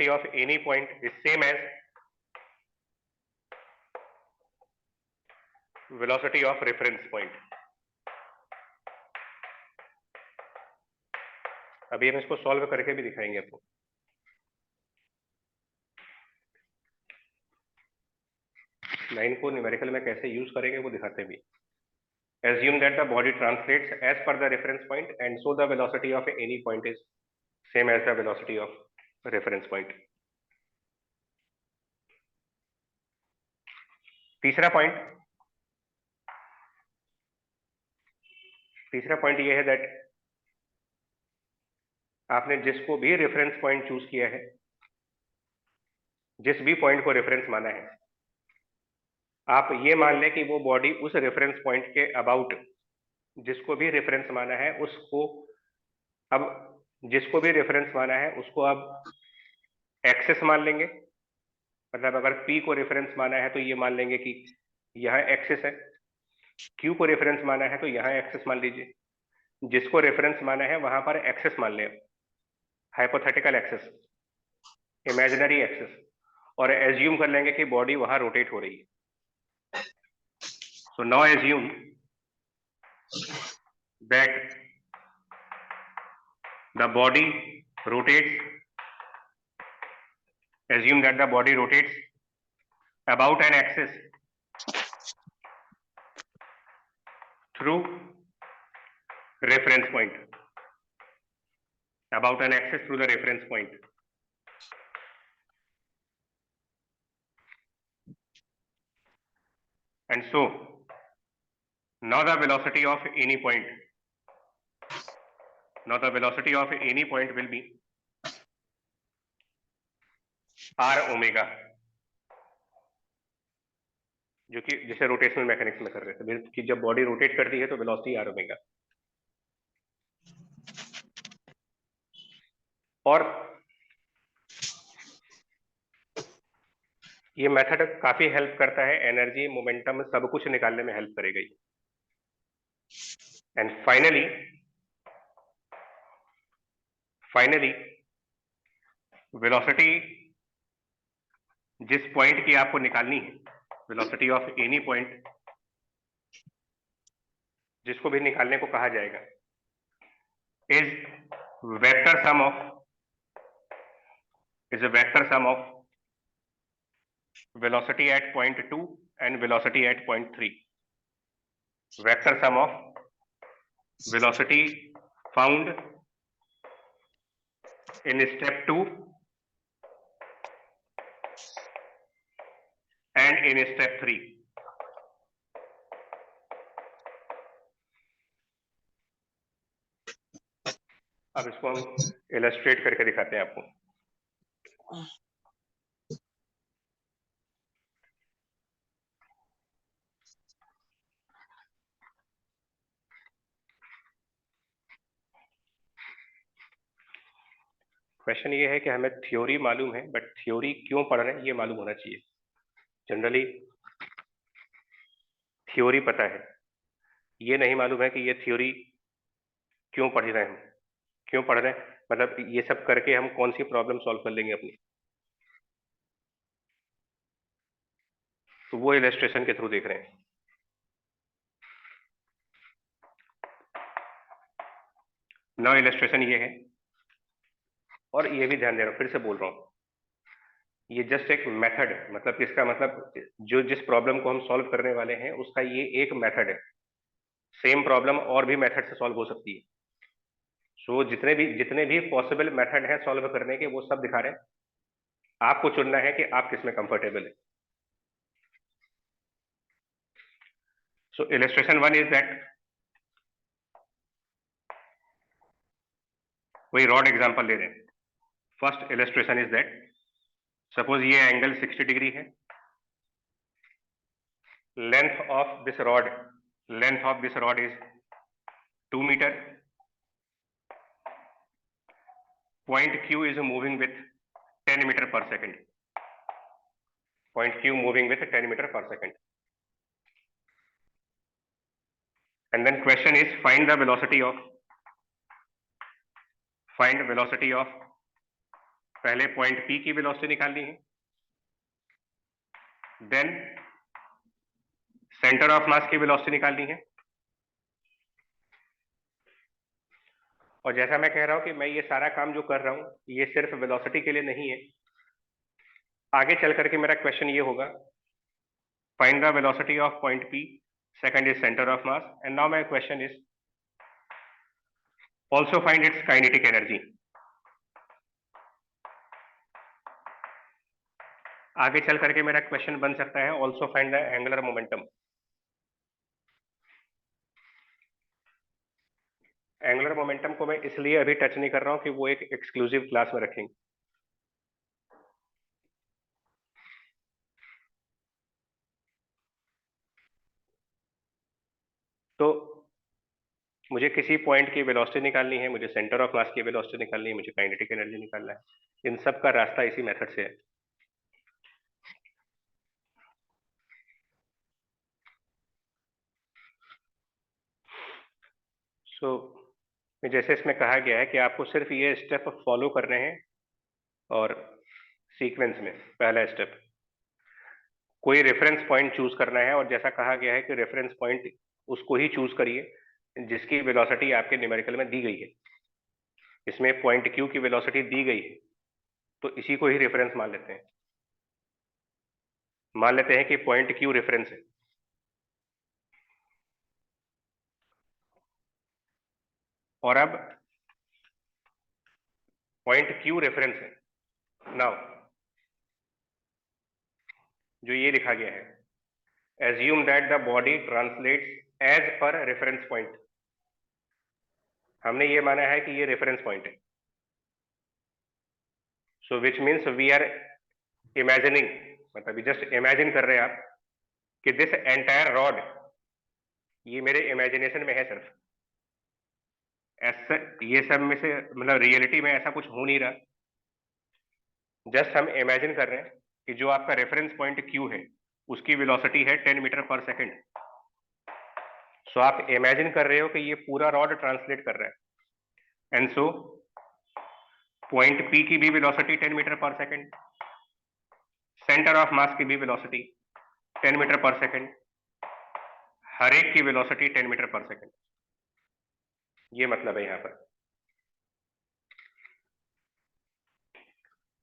of any point is same as velocity of reference point। अभी हम इसको solve करके भी दिखाएंगे आपको। Line को numerical में कैसे यूज करेंगे वो दिखाते भी। Assume that the body translates as per the reference point and so the velocity of any point is same as the velocity of reference point। तीसरा पॉइंट ये है दैट आपने जिसको भी रेफरेंस पॉइंट चूज किया है, जिस भी पॉइंट को रेफरेंस माना है, आप ये मान लें कि वो बॉडी उस रेफरेंस पॉइंट के अबाउट, जिसको भी रेफरेंस माना है उसको, अब जिसको भी रेफरेंस माना है उसको अब एक्सेस मान लेंगे। मतलब अगर P को रेफरेंस माना है तो ये मान लेंगे कि यह एक्सेस है, Q को रेफरेंस माना है तो यहाँ एक्सेस मान लीजिए, जिसको रेफरेंस माना है वहां पर एक्सेस मान ले, हाइपोथेटिकल एक्सेस, इमेजिनरी एक्सेस, और एज्यूम कर लेंगे कि बॉडी वहां रोटेट हो रही है। So now assume that the body rotates, assume that the body rotates about an axis through reference point, about an axis through the reference point। And so now the velocity of any point, now the velocity of any point will be r omega, जो कि जैसे rotational mechanics में कर रहे थे कि जब body rotate करती है तो वेलोसिटी r ओमेगा। और ये मेथड काफी हेल्प करता है, एनर्जी, मोमेंटम, सब कुछ निकालने में हेल्प करेगा। एंड फाइनली वेलोसिटी जिस पॉइंट की आपको निकालनी है, वेलोसिटी ऑफ एनी पॉइंट जिसको भी निकालने को कहा जाएगा, is vector sum of velocity at point 2 and velocity at point 3। Vector sum of velocity found in step 2 and in step 3. अब इसको हम इलस्ट्रेट करके दिखाते हैं आपको। क्वेश्चन ये है कि हमें थ्योरी मालूम है, बट थ्योरी क्यों पढ़ रहे हैं ये मालूम होना चाहिए। जनरली थ्योरी पता है, ये नहीं मालूम है कि ये थ्योरी क्यों पढ़ रहे हैं, हम क्यों पढ़ रहे हैं, मतलब ये सब करके हम कौन सी प्रॉब्लम सॉल्व कर लेंगे अपनी। तो वो इलस्ट्रेशन के थ्रू देख रहे हैं। नाउ इलस्ट्रेशन ये है, और ये भी ध्यान दे रहा हूं, फिर से बोल रहा हूं, ये जस्ट एक मेथड, मतलब इसका मतलब जो जिस प्रॉब्लम को हम सॉल्व करने वाले हैं उसका ये एक मेथड है। सेम प्रॉब्लम और भी मेथड से सॉल्व हो सकती है। सो जितने भी पॉसिबल मेथड है सॉल्व करने के, वो सब दिखा रहे हैं। आपको चुनना है कि आप किसमें कंफर्टेबल है। सो इलस्ट्रेशन 1 इज दैट, वही रॉड एग्जांपल ले रहे हैं। First illustration is that, suppose ये एंगल 60 डिग्री है, length of this rod is 2 metre, point Q is moving with 10 meter per second. Point Q moving with 10 meter per second. And then question is find the velocity of पहले point P की velocity निकालनी है, then center of mass की velocity निकालनी है। और जैसा मैं कह रहा हूं कि मैं ये सारा काम जो कर रहा हूं ये सिर्फ वेलोसिटी के लिए नहीं है। आगे चल करके मेरा क्वेश्चन ये होगा, find the velocity of point P, second is centre of mass, and now my question is also find its kinetic energy. आगे चल करके मेरा क्वेश्चन बन सकता है also find the angular momentum. Angular momentum को मैं इसलिए अभी टच नहीं कर रहा हूं कि वो एक एक्सक्लूसिव क्लास में रखेंगे। तो मुझे किसी पॉइंट की वेलोसिटी निकालनी है, मुझे सेंटर ऑफ मास की वेलोसिटी निकालनी है, मुझे काइनेटिक एनर्जी निकालना है। इन सब का रास्ता इसी मेथड से है। जैसे इसमें कहा गया है कि आपको सिर्फ ये स्टेप फॉलो करने हैं, और सीक्वेंस में पहला स्टेप कोई रेफरेंस पॉइंट चूज करना है, और जैसा कहा गया है कि रेफरेंस पॉइंट उसको ही चूज करिए जिसकी वेलोसिटी आपके न्यूमेरिकल में दी गई है। इसमें पॉइंट Q की वेलोसिटी दी गई है, तो इसी को ही रेफरेंस मान लेते हैं। मान लेते हैं कि पॉइंट Q रेफरेंस है। और अब पॉइंट Q रेफरेंस है, नाउ जो ये लिखा गया है, assume that the body translates as per reference point। हमने ये माना है कि ये रेफरेंस पॉइंट है। So which means we are imagining, मतलब जस्ट इमेजिन कर रहे हैं आप कि दिस एंटायर रॉड, ये मेरे इमेजिनेशन में है सिर्फ, ऐसा ये सब में से मतलब रियलिटी में ऐसा कुछ हो नहीं रहा। जस्ट हम इमेजिन कर रहे हैं कि जो आपका रेफरेंस पॉइंट Q है उसकी वेलोसिटी है 10 मीटर पर सेकंड। सो आप इमेजिन कर रहे हो कि ये पूरा रॉड ट्रांसलेट कर रहा है, एंड सो पॉइंट P की भी वेलोसिटी 10 मीटर पर सेकंड, सेंटर ऑफ मास की भी वेलोसिटी 10 मीटर पर सेकंड, हर एक की वेलोसिटी 10 मीटर पर सेकंड। ये मतलब है यहां पर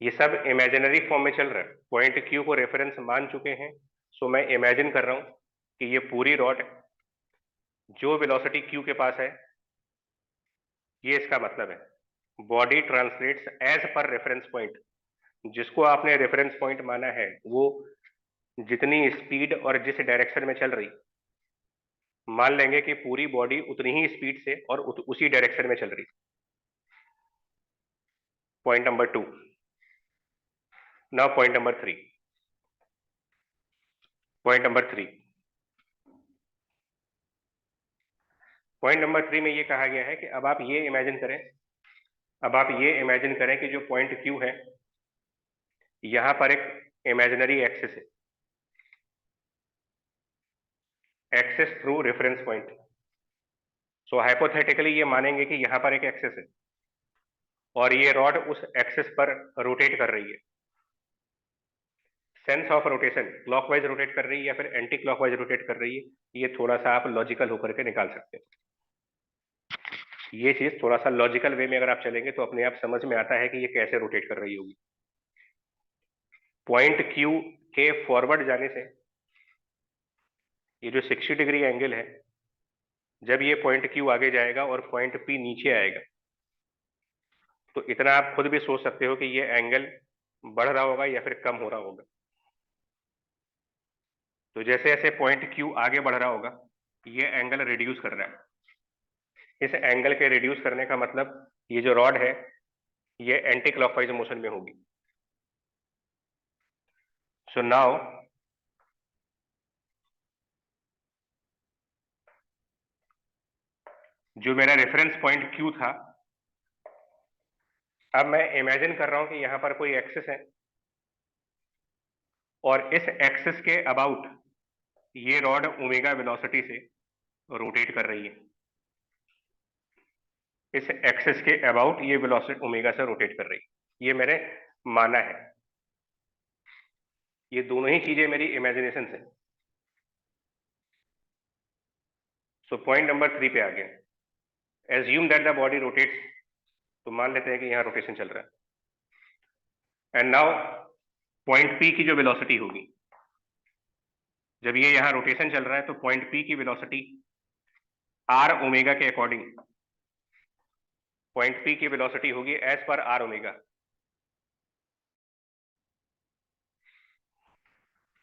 ये सब इमेजिनरी फॉर्म में चल रहा है। पॉइंट Q को रेफरेंस मान चुके हैं, सो मैं इमेजिन कर रहा हूं कि ये पूरी रॉड जो वेलोसिटी Q के पास है ये इसका मतलब है। Body translates as per reference point, जिसको आपने रेफरेंस पॉइंट माना है वो जितनी स्पीड और जिस डायरेक्शन में चल रही, मान लेंगे कि पूरी बॉडी उतनी ही स्पीड से और उसी डायरेक्शन में चल रही। Point number 2। Now point number 3। Point number 3 point number 3 में ये कहा गया है कि अब आप ये इमेजिन करें, कि जो पॉइंट Q है, यहां पर एक इमेजिनरी एक्सिस है, एक्सिस थ्रू रेफरेंस पॉइंट। सो हाइपोथेटिकली ये मानेंगे कि यहां पर एक एक्सिस है और ये रॉड उस एक्सिस पर रोटेट कर रही है। Sense of rotation, clockwise rotate कर रही है या फिर एंटी क्लॉकवाइज रोटेट कर रही है, ये थोड़ा सा आप लॉजिकल होकर के निकाल सकते हैं। ये चीज थोड़ा सा लॉजिकल वे में अगर आप चलेंगे तो अपने आप समझ में आता है कि ये कैसे रोटेट कर रही होगी। पॉइंट Q के फॉरवर्ड जाने से ये जो 60 डिग्री एंगल है, जब ये पॉइंट Q आगे जाएगा और पॉइंट P नीचे आएगा, तो इतना आप खुद भी सोच सकते हो कि ये एंगल बढ़ रहा होगा या फिर कम हो रहा होगा। तो जैसे जैसे पॉइंट Q आगे बढ़ रहा होगा, ये एंगल रिड्यूस कर रहा है। इस एंगल के रिड्यूस करने का मतलब ये जो रॉड है ये एंटी क्लॉकवाइज मोशन में होगी। सो नाउ जो मेरा रेफरेंस पॉइंट Q था, अब मैं इमेजिन कर रहा हूं कि यहां पर कोई एक्सिस है और इस एक्सिस के अबाउट ये रॉड ओमेगा वेलोसिटी से रोटेट कर रही है। इस एक्सिस के अबाउट ये वेलोसिटी ओमेगा से रोटेट कर रही है, ये मैंने माना है। ये दोनों ही चीजें मेरी इमेजिनेशन से। सो पॉइंट नंबर 3 पे आ गए। Assume that the body rotates, तो मान लेते हैं कि यहां रोटेशन चल रहा है। एंड नाउ पॉइंट P की जो वेलोसिटी होगी, जब ये यहां रोटेशन चल रहा है, तो पॉइंट P की वेलोसिटी आर ओमेगा के अकॉर्डिंग, पॉइंट P की वेलोसिटी होगी एज पर आर ओमेगा,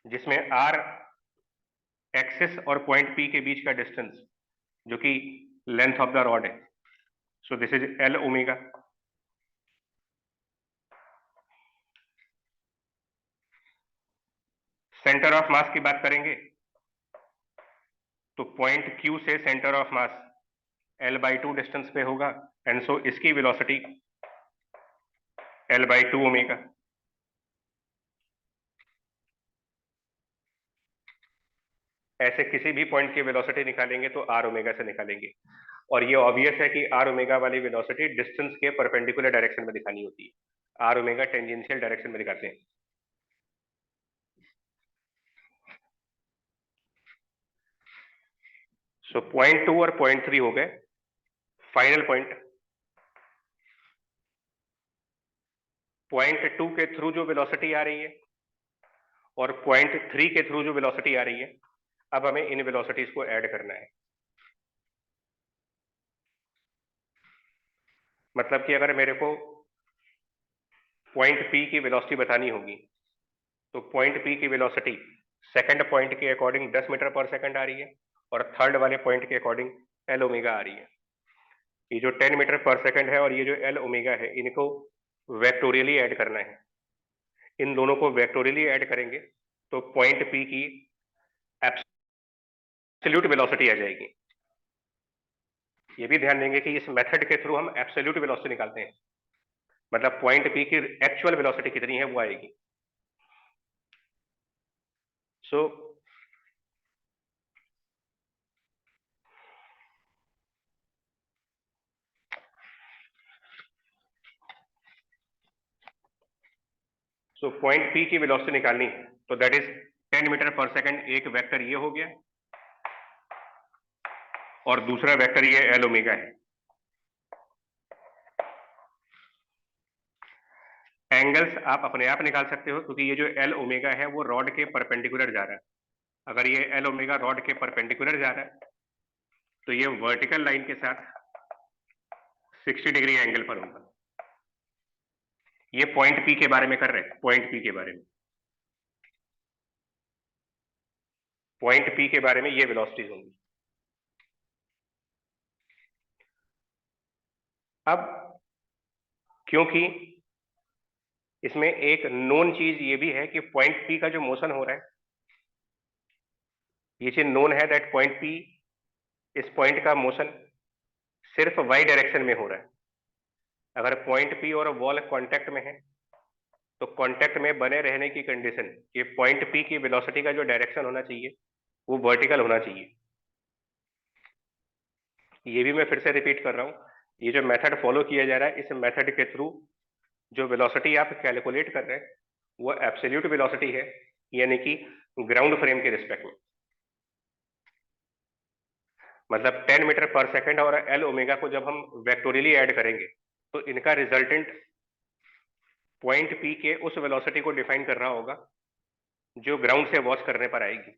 जिसमें आर एक्सिस और पॉइंट P के बीच का डिस्टेंस जो कि लेंथ ऑफ द रॉड है। So this is L omega. Centre of मास की बात करेंगे तो पॉइंट Q से centre of mass L/2 distance पे होगा, एंड सो इसकी वेलोसिटी L/2 ओमेगा। ऐसे किसी भी पॉइंट की वेलोसिटी निकालेंगे तो आर ओमेगा से निकालेंगे, और ये ऑब्वियस है कि आर ओमेगा वाली वेलोसिटी डिस्टेंस के परपेंडिकुलर डायरेक्शन में दिखानी होती है। आर ओमेगा टेंजेंशियल डायरेक्शन में दिखाते हैं। सो पॉइंट 2 और पॉइंट 3 हो गए फाइनल पॉइंट। पॉइंट 2 के थ्रू जो वेलोसिटी आ रही है और पॉइंट 3 के थ्रू जो वेलोसिटी आ रही है, अब हमें इन वेलोसिटीज को ऐड करना है। मतलब कि अगर मेरे को पॉइंट P की वेलोसिटी बतानी होगी, तो पॉइंट P की वेलोसिटी सेकंड पॉइंट के अकॉर्डिंग 10 मीटर पर सेकंड आ रही है और थर्ड वाले पॉइंट के अकॉर्डिंग एल ओमेगा आ रही है। ये जो 10 मीटर पर सेकंड है और ये जो एल ओमेगा है, इनको वेक्टोरियली ऐड करना है। इन दोनों को वेक्टोरियली ऐड करेंगे तो पॉइंट P की एब्सोल्यूट वेलोसिटी आ जाएगी। ये भी ध्यान देंगे कि इस मेथड के थ्रू हम एब्सोल्यूट वेलोसिटी निकालते हैं, मतलब पॉइंट P की एक्चुअल वेलोसिटी कितनी है वो आएगी। सो पॉइंट P की वेलोसिटी निकालनी है, तो दैट इज 10 मीटर पर सेकंड। एक वेक्टर ये हो गया और दूसरा वेक्टर ये एल ओमेगा है। एंगल्स आप अपने आप निकाल सकते हो क्योंकि ये जो एल ओमेगा है वो रॉड के परपेंडिकुलर जा रहा है। अगर ये एल ओमेगा रॉड के परपेंडिकुलर जा रहा है तो ये वर्टिकल लाइन के साथ 60 डिग्री एंगल पर होगा। ये पॉइंट पी के बारे में कर रहे हैं, पॉइंट पी के बारे में, पॉइंट पी के बारे में ये वेलोसिटीज होंगी। अब क्योंकि इसमें एक नोन चीज ये भी है कि पॉइंट पी का जो मोशन हो रहा है, ये चीज नोन है दैट पॉइंट पी, इस पॉइंट का मोशन सिर्फ वाई डायरेक्शन में हो रहा है। अगर पॉइंट पी और वॉल कांटेक्ट में है तो कांटेक्ट में बने रहने की कंडीशन ये पॉइंट पी की वेलोसिटी का जो डायरेक्शन होना चाहिए वो वर्टिकल होना चाहिए। ये भी मैं फिर से रिपीट कर रहा हूं, ये जो मेथड फॉलो किया जा रहा है, इस मेथड के थ्रू जो वेलोसिटी आप कैलकुलेट कर रहे हैं वो एब्सोल्यूट वेलोसिटी है, यानी कि ग्राउंड फ्रेम के रिस्पेक्ट में। मतलब 10 मीटर पर सेकंड और एल ओमेगा को जब हम वेक्टोरियली ऐड करेंगे तो इनका रिजल्टेंट पॉइंट पी के उस वेलोसिटी को डिफाइन कर रहा होगा जो ग्राउंड से वॉच करने पर आएगी।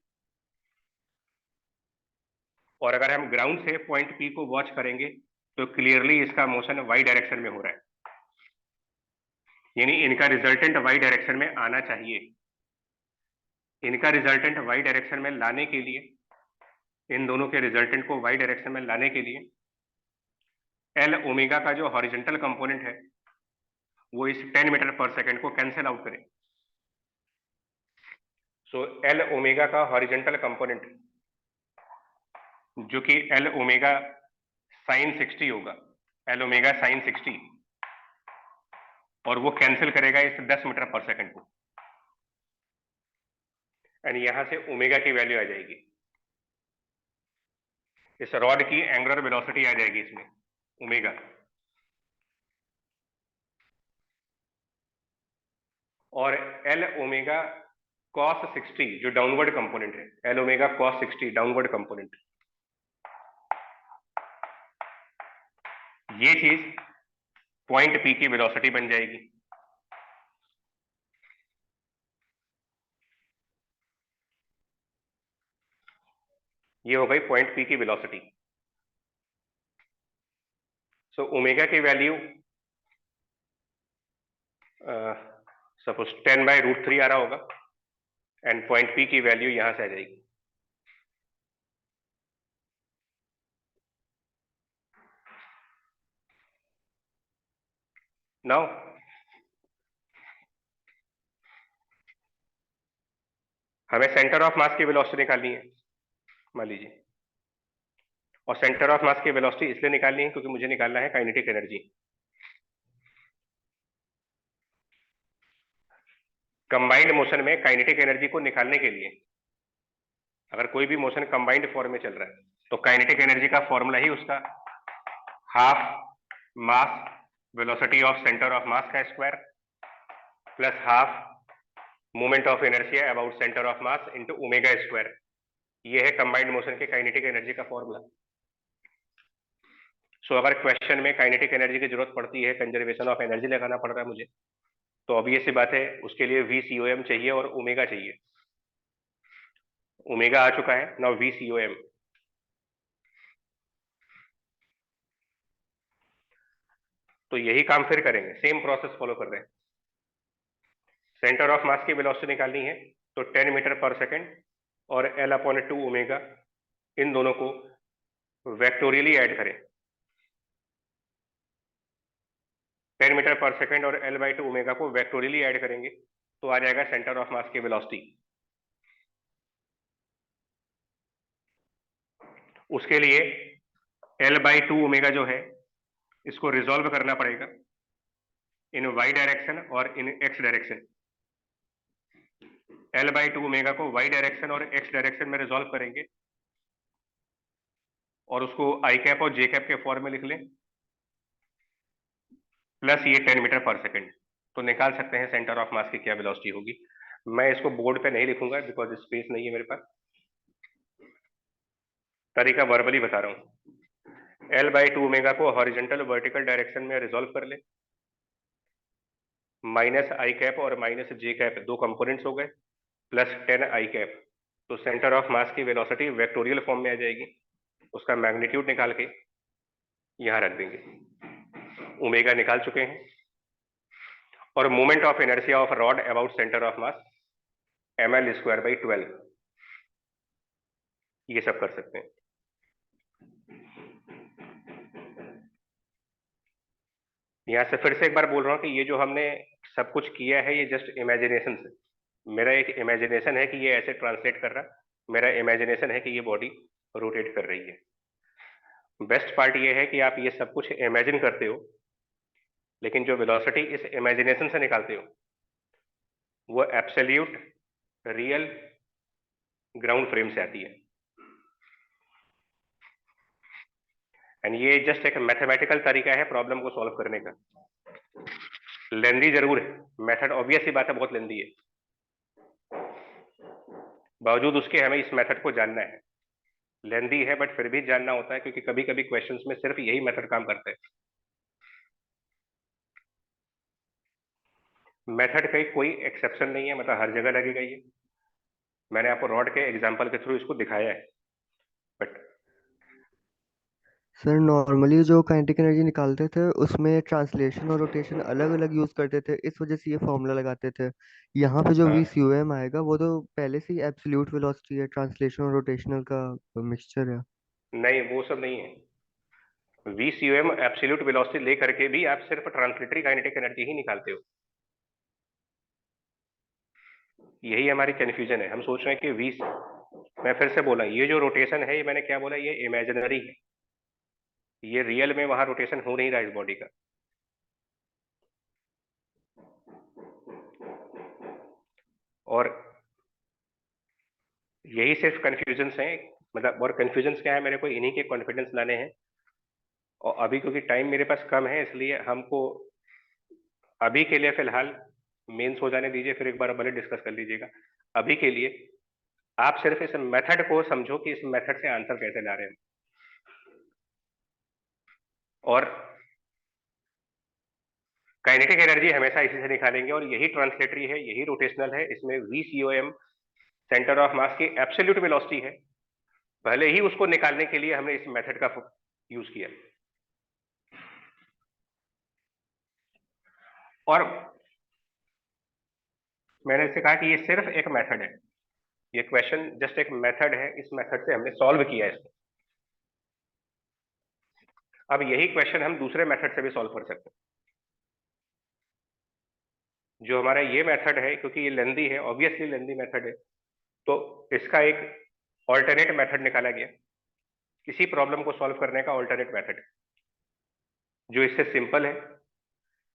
और अगर हम ग्राउंड से पॉइंट पी को वॉच करेंगे तो क्लियरली इसका मोशन वाई डायरेक्शन में हो रहा है, यानी इनका रिजल्टेंट वाई डायरेक्शन में आना चाहिए। इनका रिजल्टेंट वाई डायरेक्शन में लाने के लिए, इन दोनों के रिजल्टेंट को वाई डायरेक्शन में लाने के लिए एल ओमेगा का जो हॉरिजॉन्टल कंपोनेंट है वो इस 10 मीटर पर सेकंड को कैंसिल आउट करें। सो एल ओमेगा का हॉरिजॉन्टल कंपोनेंट जो कि एल ओमेगा साइन 60 होगा, एल ओमेगा साइन 60, और वो कैंसिल करेगा इस 10 मीटर पर सेकंड को, एंड यहां से ओमेगा की वैल्यू आ जाएगी, इस रॉड की एंगुलर वेलोसिटी आ जाएगी इसमें ओमेगा, और एल ओमेगा कॉस 60 जो डाउनवर्ड कंपोनेंट है, L omega cos 60 downward component, ये चीज पॉइंट पी की वेलोसिटी बन जाएगी। ये हो गई पॉइंट पी की वेलोसिटी। सो ओमेगा की वैल्यू सपोज 10/√3 आ रहा होगा, एंड पॉइंट पी की वैल्यू यहां से आ जाएगी। नाउ हमें सेंटर ऑफ मास की वेलोसिटी निकालनी है, मान लीजिए, और सेंटर ऑफ मास की वेलोसिटी इसलिए निकालनी है क्योंकि मुझे निकालना है काइनेटिक एनर्जी। कंबाइंड मोशन में काइनेटिक एनर्जी को निकालने के लिए, अगर कोई भी मोशन कंबाइंड फॉर्म में चल रहा है तो काइनेटिक एनर्जी का फॉर्मूला ही उसका half mass velocity of centre of mass का square plus half moment of inertia about centre of mass into omega square. ये है कंबाइंड मोशन के काइनेटिक एनर्जी का फॉर्मूला। सो अगर क्वेश्चन में काइनेटिक एनर्जी की जरूरत पड़ती है, कंजर्वेशन ऑफ एनर्जी लगाना पड़ रहा है मुझे, तो ऑब्वियस सी बात है उसके लिए VCOM चाहिए और ओमेगा चाहिए। ओमेगा आ चुका है, नाउ VCOM। तो यही काम फिर करेंगे, सेम प्रोसेस फॉलो कर रहे हैं। सेंटर ऑफ मास की वेलोसिटी निकालनी है तो 10 मीटर पर सेकंड और L/2 ओमेगा, इन दोनों को वेक्टोरियली ऐड करें। 10 मीटर पर सेकंड और L/2 ओमेगा को वेक्टोरियली ऐड करेंगे तो आ जाएगा सेंटर ऑफ मास की वेलोसिटी। उसके लिए L/2 ओमेगा जो है इसको रिजॉल्व करना पड़ेगा इन y डायरेक्शन और इन x डायरेक्शन। L/2 ओमेगा को y डायरेक्शन और x डायरेक्शन में रिजॉल्व करेंगे और उसको i कैप और j कैप के फॉर्म में लिख लें, प्लस ये 10 मीटर पर सेकंड, तो निकाल सकते हैं सेंटर ऑफ मास की क्या वेलोसिटी होगी। मैं इसको बोर्ड पे नहीं लिखूंगा बिकॉज स्पेस नहीं है मेरे पास, तरीका वर्बली बता रहा हूं। L/2 ओमेगा को हॉरिजॉन्टल वर्टिकल डायरेक्शन में रिजॉल्व कर ले, माइनस आई कैप और माइनस जे कैप दो कंपोनेंट्स हो गए, प्लस 10 आई कैप, तो सेंटर ऑफ मास की वेलोसिटी वेक्टोरियल फॉर्म में आ जाएगी। उसका मैग्नीट्यूड निकाल के यहां रख देंगे। ओमेगा निकाल चुके हैं, और moment of inertia of rod about centre of mass ml²/12, ये सब कर सकते हैं। यहां से फिर से एक बार बोल रहा हूं कि ये जो हमने सब कुछ किया है ये जस्ट इमेजिनेशन से, मेरा एक इमेजिनेशन है कि ये ऐसे ट्रांसलेट कर रहा, मेरा इमेजिनेशन है कि ये बॉडी रोटेट कर रही है। बेस्ट पार्ट ये है कि आप ये सब कुछ इमेजिन करते हो, लेकिन जो वेलोसिटी इस इमेजिनेशन से निकालते हो वो एब्सोल्यूट रियल ग्राउंड फ्रेम से आती है। एंड ये जस्ट एक मैथमेटिकल तरीका है प्रॉब्लम को सॉल्व करने का। लेंदी जरूर है मेथड, ऑब्वियस ही बात है, बहुत लेंदी है, बावजूद उसके हमें इस मेथड को जानना है। लेंदी है बट फिर भी जानना होता है, क्योंकि कभी कभी क्वेश्चंस में सिर्फ यही मेथड काम करता है। मेथड का कोई एक्सेप्शन नहीं है, मतलब हर जगह लगेगा ये। मैंने आपको रॉड के एग्जांपल के थ्रू इसको दिखाया है, बट सर नॉर्मली जो काइनेटिक एनर्जी निकालते थे उसमें ट्रांसलेशन और रोटेशन अलग अलग यूज करते थे, इस वजह से ये फॉर्मूला लगाते थे। यहाँ पे जो वी सी ओ एम आएगा वो तो पहले से ही एब्सोल्यूट वेलोसिटी है, ट्रांसलेशन और रोटेशनल का मिक्सचर है। नहीं, वो सब नहीं है। VCOM एब्सोल्यूट वेलोसिटी लेकर के भी आप सिर्फ ट्रांसलेटरी काइनेटिक एनर्जी ही निकालते हो, यही हमारी कंफ्यूजन है। हम सोच रहे हैं कि वी, मैं फिर से बोला, ये जो रोटेशन है ये मैंने क्या बोला, ये इमेजिनरी है, ये रियल में वहां रोटेशन हो नहीं रहा इस बॉडी का। और यही सिर्फ कंफ्यूजन्स हैं, मतलब, और कंफ्यूजन्स क्या है, मेरे को इन्हीं के कॉन्फिडेंस लाने हैं। और अभी क्योंकि टाइम मेरे पास कम है, इसलिए हमको अभी के लिए फिलहाल मेंस हो जाने दीजिए, फिर एक बार भले डिस्कस कर लीजिएगा। अभी के लिए आप सिर्फ इस मेथड को समझो कि इस मेथड से आंसर कैसे ला रहे हैं। और काइनेटिक एनर्जी हमेशा इसी से निकालेंगे, और यही ट्रांसलेटरी है, यही रोटेशनल है। इसमें VCOM सेंटर ऑफ मास की एब्सोल्यूट वेलोसिटी है, भले ही उसको निकालने के लिए हमने इस मेथड का यूज किया। और मैंने इससे कहा कि ये सिर्फ एक मेथड है, ये क्वेश्चन जस्ट एक मेथड है, इस मेथड से हमने सॉल्व किया है इसको। अब यही क्वेश्चन हम दूसरे मेथड से भी सॉल्व कर सकते हैं। जो हमारा ये मेथड है, क्योंकि ये लेंदी है, ऑब्वियसली लेंदी मेथड है, तो इसका एक ऑल्टरनेट मेथड निकाला गया, इसी प्रॉब्लम को सॉल्व करने का ऑल्टरनेट मेथड, जो इससे सिंपल है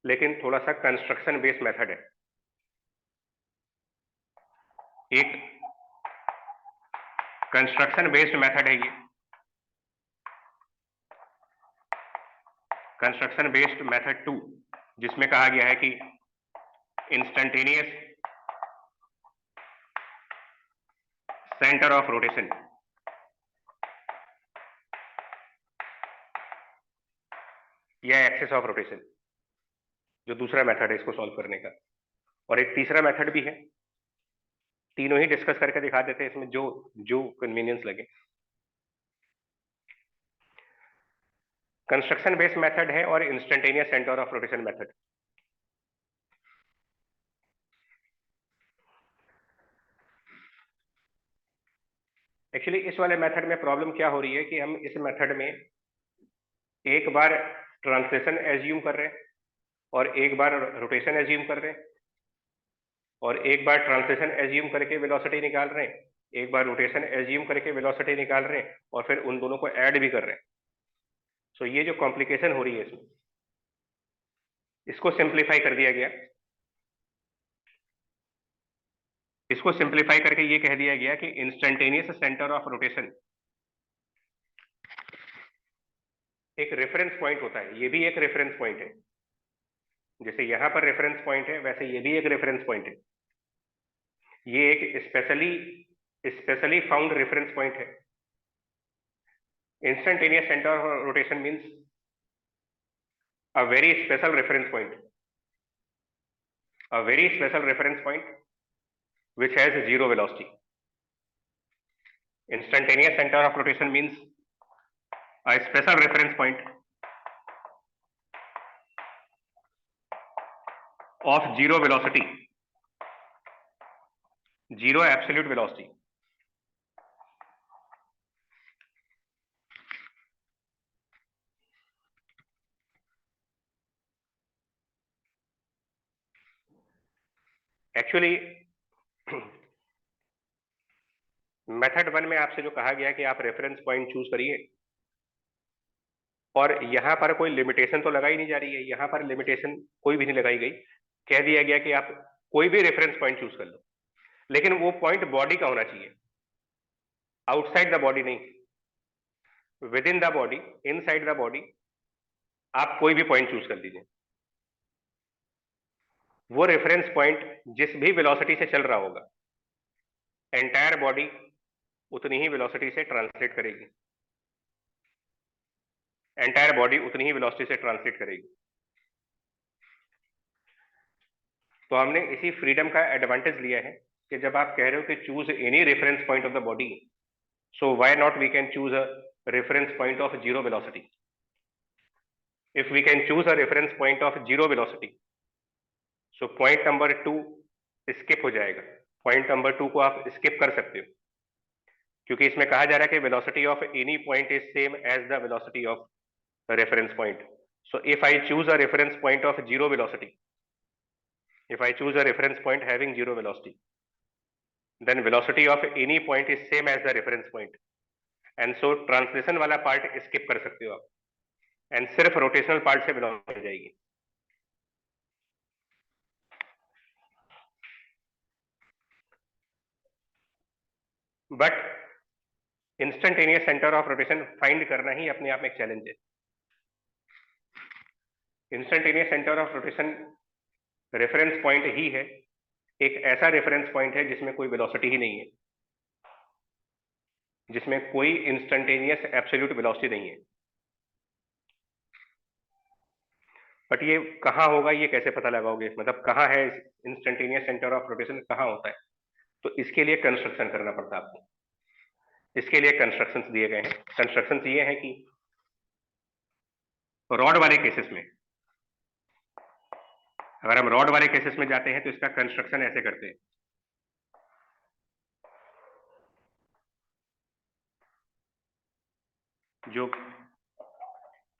लेकिन थोड़ा सा कंस्ट्रक्शन बेस्ड मेथड है। एक कंस्ट्रक्शन बेस्ड मेथड है ये, कंस्ट्रक्शन बेस्ड मेथड 2, जिसमें कहा गया है कि इंस्टेंटेनियस सेंटर ऑफ रोटेशन या एक्सिस ऑफ रोटेशन, जो दूसरा मेथड है इसको सॉल्व करने का। और एक तीसरा मेथड भी है, तीनों ही डिस्कस करके दिखा देते हैं, इसमें जो जो कन्वीनियंस लगे। कंस्ट्रक्शन बेस्ड मेथड है और instantaneous centre of rotation method. Actually इस वाले मेथड में प्रॉब्लम क्या हो रही है कि हम इस मेथड में एक बार ट्रांसलेशन एज्यूम कर रहे हैं, और एक बार रोटेशन एज्यूम कर रहे हैं, और एक बार ट्रांसलेशन एज्यूम करके वेलोसिटी निकाल रहे हैं, एक बार रोटेशन एज्यूम करके वेलोसिटी निकाल रहे हैं, और फिर उन दोनों को ऐड भी कर रहे हैं। सो ये जो कॉम्प्लिकेशन हो रही है इसमें, इसको सिंप्लीफाई कर दिया गया। इसको सिंप्लीफाई करके ये कह दिया गया कि इंस्टेंटेनियस सेंटर ऑफ रोटेशन एक रेफरेंस पॉइंट होता है, ये भी एक रेफरेंस पॉइंट है। जैसे यहां पर रेफरेंस पॉइंट है, वैसे ये भी एक रेफरेंस पॉइंट है। ये एक स्पेशली फाउंड रेफरेंस पॉइंट है। Instantaneous centre of rotation means a very special reference point, a very special reference point which has zero velocity. Instantaneous center of rotation means a special reference point of zero velocity, zero absolute velocity. Actually method 1 में आपसे जो कहा गया कि आप reference point choose करिए, और यहां पर कोई लिमिटेशन तो लगाई नहीं जा रही है, यहां पर लिमिटेशन कोई भी नहीं लगाई गई, कह दिया गया कि आप कोई भी रेफरेंस पॉइंट चूज कर लो, लेकिन वो पॉइंट बॉडी का होना चाहिए, आउटसाइड द बॉडी नहीं, with in the body, inside the body आप कोई भी पॉइंट चूज कर लीजिए। वो रेफरेंस पॉइंट जिस भी वेलोसिटी से चल रहा होगा, एंटायर बॉडी उतनी ही वेलोसिटी से ट्रांसलेट करेगी, एंटायर बॉडी उतनी ही वेलोसिटी से ट्रांसलेट करेगी। तो हमने इसी फ्रीडम का एडवांटेज लिया है कि जब आप कह रहे हो कि choose any reference point of the body, so why not we can choose a reference point of zero velocity. If we can choose a reference point of zero velocity, so point number 2 skip हो जाएगा, point number 2 को आप skip कर सकते हो, क्योंकि इसमें कहा जा रहा है कि velocity of any point is same as the velocity of reference point. So if I choose a reference point of zero velocity, if I choose a reference point having zero velocity, then velocity of any point is same as the reference point, and so translation वाला part skip कर सकते हो आप, and सिर्फ rotational part से velocity मिल जाएगी। But instantaneous center of rotation find करना ही अपने आप में एक चैलेंज है। Instantaneous centre of rotation reference point ही है, एक ऐसा रेफरेंस पॉइंट है जिसमें कोई वेलोसिटी ही नहीं है, जिसमें कोई इंस्टेंटेनियस एब्सोल्यूट वेलोसिटी नहीं है। बट ये कहाँ होगा, ये कैसे पता लगाओगे, मतलब कहाँ है इंस्टेंटेनियस सेंटर ऑफ रोटेशन, कहाँ होता है? तो इसके लिए कंस्ट्रक्शन करना पड़ता है आपको। इसके लिए कंस्ट्रक्शंस दिए गए हैं। कंस्ट्रक्शंस ये हैं कि रॉड वाले केसेस में, अगर हम रॉड वाले केसेस में जाते हैं तो इसका कंस्ट्रक्शन ऐसे करते हैं। जो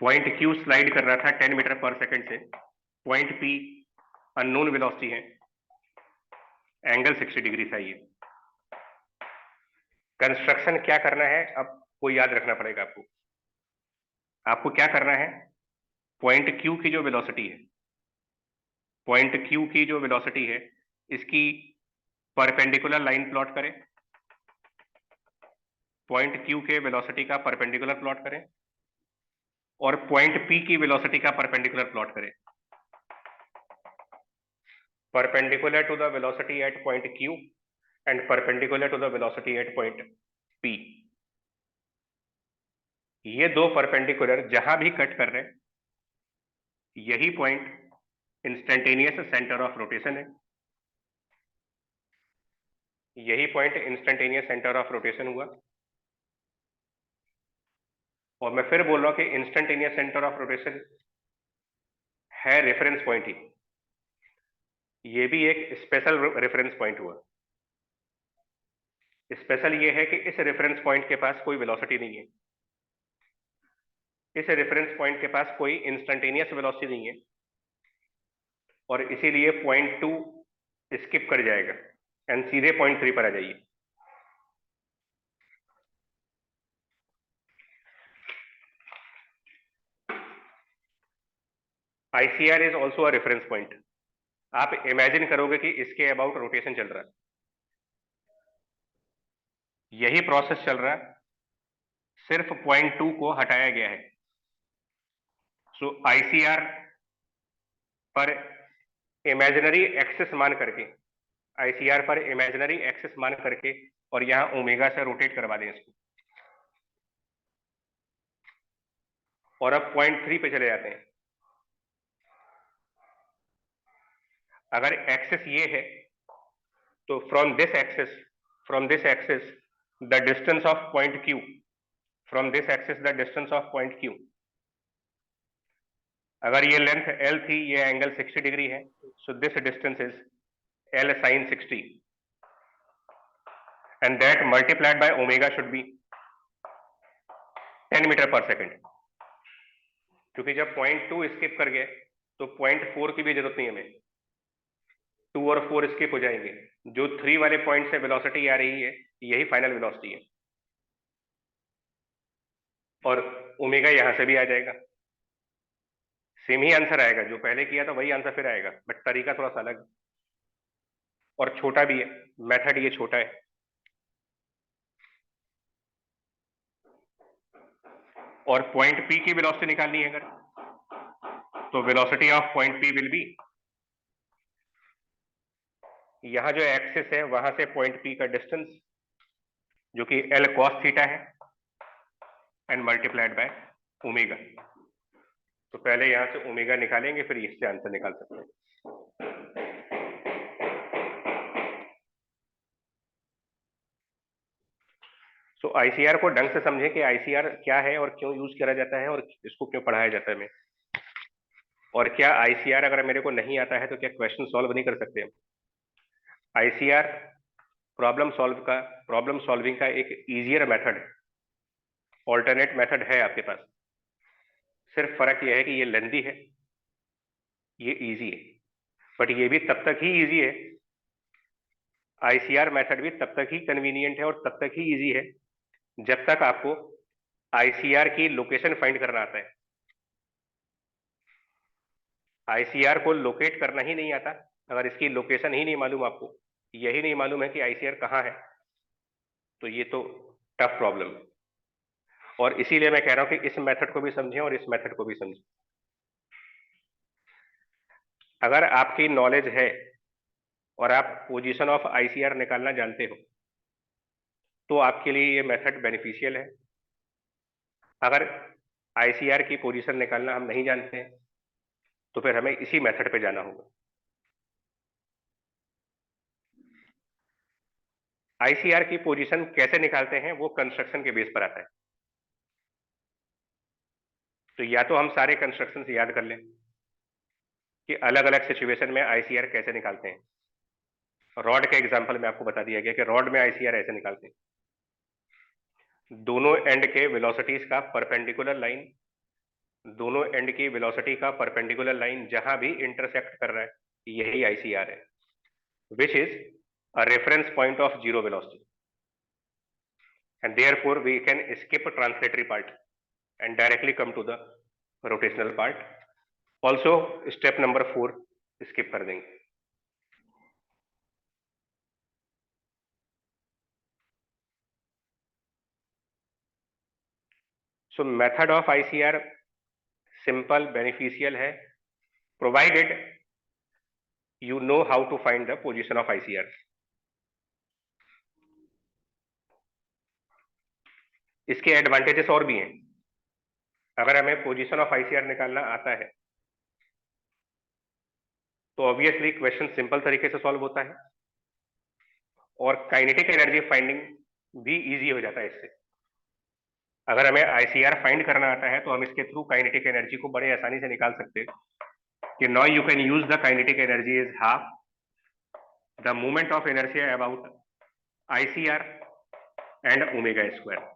पॉइंट Q स्लाइड कर रहा था 10 मीटर पर सेकंड से, पॉइंट P अननोन वेलोसिटी है, एंगल 60 डिग्री चाहिए। कंस्ट्रक्शन क्या करना है, अब वो याद रखना पड़ेगा आपको। आपको क्या करना है, पॉइंट Q की जो वेलोसिटी है, पॉइंट Q की जो वेलोसिटी है, इसकी परपेंडिकुलर लाइन प्लॉट करें, पॉइंट Q के वेलोसिटी का परपेंडिकुलर प्लॉट करें, और पॉइंट P की वेलोसिटी का परपेंडिकुलर प्लॉट करें। Perpendicular to the velocity at point Q and perpendicular to the velocity at point P। ये दो परपेंडिकुलर जहां भी कट कर रहे हैं, यही point instantaneous centre of rotation है, यही point instantaneous centre of rotation हुआ। और मैं फिर बोल रहा हूं कि इंस्टेंटेनियस सेंटर ऑफ रोटेशन है रेफरेंस पॉइंट ही, ये भी एक स्पेशल रेफरेंस पॉइंट हुआ। स्पेशल ये है कि इस रेफरेंस पॉइंट के पास कोई वेलोसिटी नहीं है, इस रेफरेंस पॉइंट के पास कोई इंस्टेंटेनियस वेलोसिटी नहीं है, और इसीलिए पॉइंट 2 स्किप कर जाएगा एंड सीधे पॉइंट 3 पर आ जाइए। ICR is also a reference point. आप इमेजिन करोगे कि इसके अबाउट रोटेशन चल रहा है, यही प्रोसेस चल रहा है, सिर्फ पॉइंट 2 को हटाया गया है। सो ICR पर इमेजिनरी एक्सिस मान करके, ICR पर इमेजिनरी एक्सिस मान करके, और यहां ओमेगा से रोटेट करवा दें इसको, और अब पॉइंट 3 पे चले जाते हैं। अगर एक्सिस ये है तो from this axis the distance of point Q, from this axis the distance of point Q अगर ये लेंथ L थी, ये एंगल 60 डिग्री है, so this distance is L sin 60 and that multiplied by omega should be 10 metre पर second. क्योंकि जब point 2 skip कर गए तो पॉइंट 4 की भी जरूरत नहीं हमें, 2 और 4 स्किप हो जाएंगे। जो 3 वाले पॉइंट से वेलोसिटी आ रही है यही फाइनल वेलोसिटी है, और ओमेगा यहां से भी आ जाएगा। सेम ही आंसर आएगा, जो पहले किया था वही आंसर फिर आएगा, बट तरीका थोड़ा सा अलग और छोटा भी है, मेथड ये छोटा है। और पॉइंट पी की वेलोसिटी निकालनी है अगर, तो velocity of point P will be, यहां जो एक्सिस है वहां से पॉइंट पी का डिस्टेंस जो कि L cos थीटा है एंड मल्टीप्लाइड बाय ओमेगा। तो पहले यहां से ओमेगा निकालेंगे, फिर इससे आंसर निकाल सकते हैं। सो आईसीआर को ढंग से समझें कि आईसीआर क्या है और क्यों यूज करा जाता है और इसको क्यों पढ़ाया जाता है में, और क्या आईसीआर अगर मेरे को नहीं आता है तो क्या क्वेश्चन सॉल्व नहीं कर सकते हम। आईसीआर प्रॉब्लम सॉल्विंग का एक इजियर मेथड है, ऑल्टरनेट मेथड है आपके पास। सिर्फ फर्क यह है कि ये लेंदी है, ये इजी है, बट ये भी तब तक ही इजी है, आईसीआर मेथड भी तब तक ही कन्वीनियंट है और तब तक ही इजी है जब तक आपको आईसीआर की लोकेशन फाइंड करना आता है। आईसीआर को लोकेट करना ही नहीं आता, अगर इसकी लोकेशन ही नहीं मालूम आपको, यही नहीं मालूम है कि आईसीआर कहाँ है, तो ये तो टफ प्रॉब्लम है। और इसीलिए मैं कह रहा हूं कि इस मेथड को भी समझें और इस मेथड को भी समझें। अगर आपकी नॉलेज है और आप पोजीशन ऑफ आईसीआर निकालना जानते हो तो आपके लिए ये मेथड बेनिफिशियल है। अगर आईसीआर की पोजीशन निकालना हम नहीं जानते हैं तो फिर हमें इसी मेथड पे जाना होगा। आईसीआर की पोजीशन कैसे निकालते हैं वो कंस्ट्रक्शन के बेस पर आता है। तो या तो हम सारे कंस्ट्रक्शन से याद कर लें कि अलग अलग सिचुएशन में आईसीआर कैसे निकालते हैं। रॉड के एग्जांपल में आपको बता दिया गया कि रॉड में आईसीआर ऐसे निकालते हैं, दोनों एंड के वेलोसिटीज का परपेंडिकुलर लाइन, दोनों एंड की वेलोसिटी का परपेंडिकुलर लाइन जहां भी इंटरसेक्ट कर रहा है यही आईसीआर है, which is a reference point of zero velocity, and therefore we can skip translatory part and directly come to the rotational part. Also step number 4 skip कर देंगे। So method of ICR simple, beneficial है, provided you know how to find the position of ICR. इसके advantages और भी हैं। अगर हमें position of ICR निकालना आता है तो ऑब्वियसली क्वेश्चन सिंपल तरीके से सॉल्व होता है और काइनेटिक एनर्जी फाइंडिंग भी इजी हो जाता है इससे। अगर हमें आईसीआर फाइंड करना आता है तो हम इसके थ्रू काइनेटिक एनर्जी को बड़े आसानी से निकाल सकते हैं कि now you can use the kinetic energy is half the moment of inertia about ICR and omega square,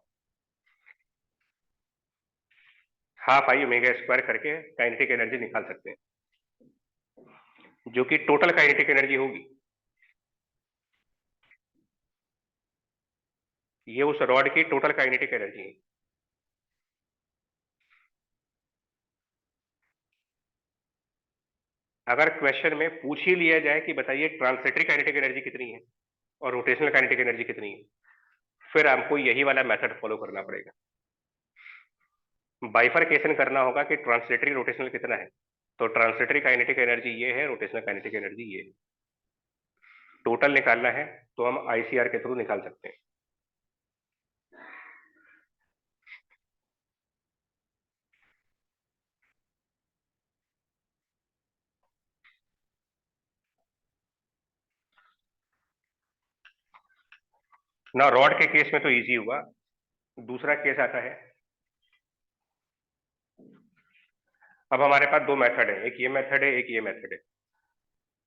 half I omega square करके काइनेटिक एनर्जी निकाल सकते हैं, जो कि टोटल काइनेटिक एनर्जी होगी। ये उस रॉड की टोटल काइनेटिक एनर्जी है। अगर क्वेश्चन में पूछ ही लिया जाए कि बताइए ट्रांसलेटरी काइनेटिक एनर्जी कितनी है और रोटेशनल काइनेटिक एनर्जी कितनी है, फिर हमको यही वाला मेथड फॉलो करना पड़ेगा। बाइफरकेशन करना होगा कि ट्रांसलेटरी रोटेशनल कितना है, तो ट्रांसलेटरी काइनेटिक एनर्जी ये है, रोटेशनल काइनेटिक एनर्जी ये है। टोटल निकालना है तो हम आईसीआर के थ्रू निकाल सकते हैं। ना रॉड के केस में तो इजी हुआ। दूसरा केस आता है अब हमारे पास दो मेथड है, एक ये मेथड है, एक ये मेथड है।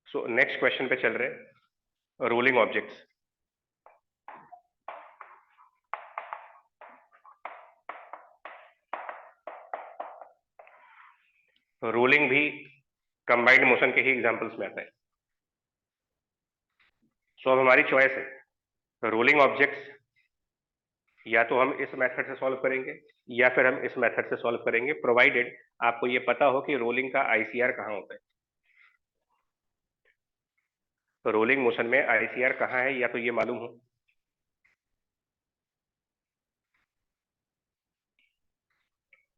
सो नेक्स्ट क्वेश्चन पे चल रहे, रोलिंग ऑब्जेक्ट्स। रोलिंग भी कंबाइंड मोशन के ही एग्जांपल्स में आता है। सो अब हमारी चॉइस है, रोलिंग ऑब्जेक्ट्स या तो हम इस मेथड से सॉल्व करेंगे या फिर हम इस मेथड से सॉल्व करेंगे, प्रोवाइडेड आपको ये पता हो कि रोलिंग का आईसीआर कहाँ होता है। तो रोलिंग मोशन में आईसीआर कहाँ है या तो ये मालूम हो,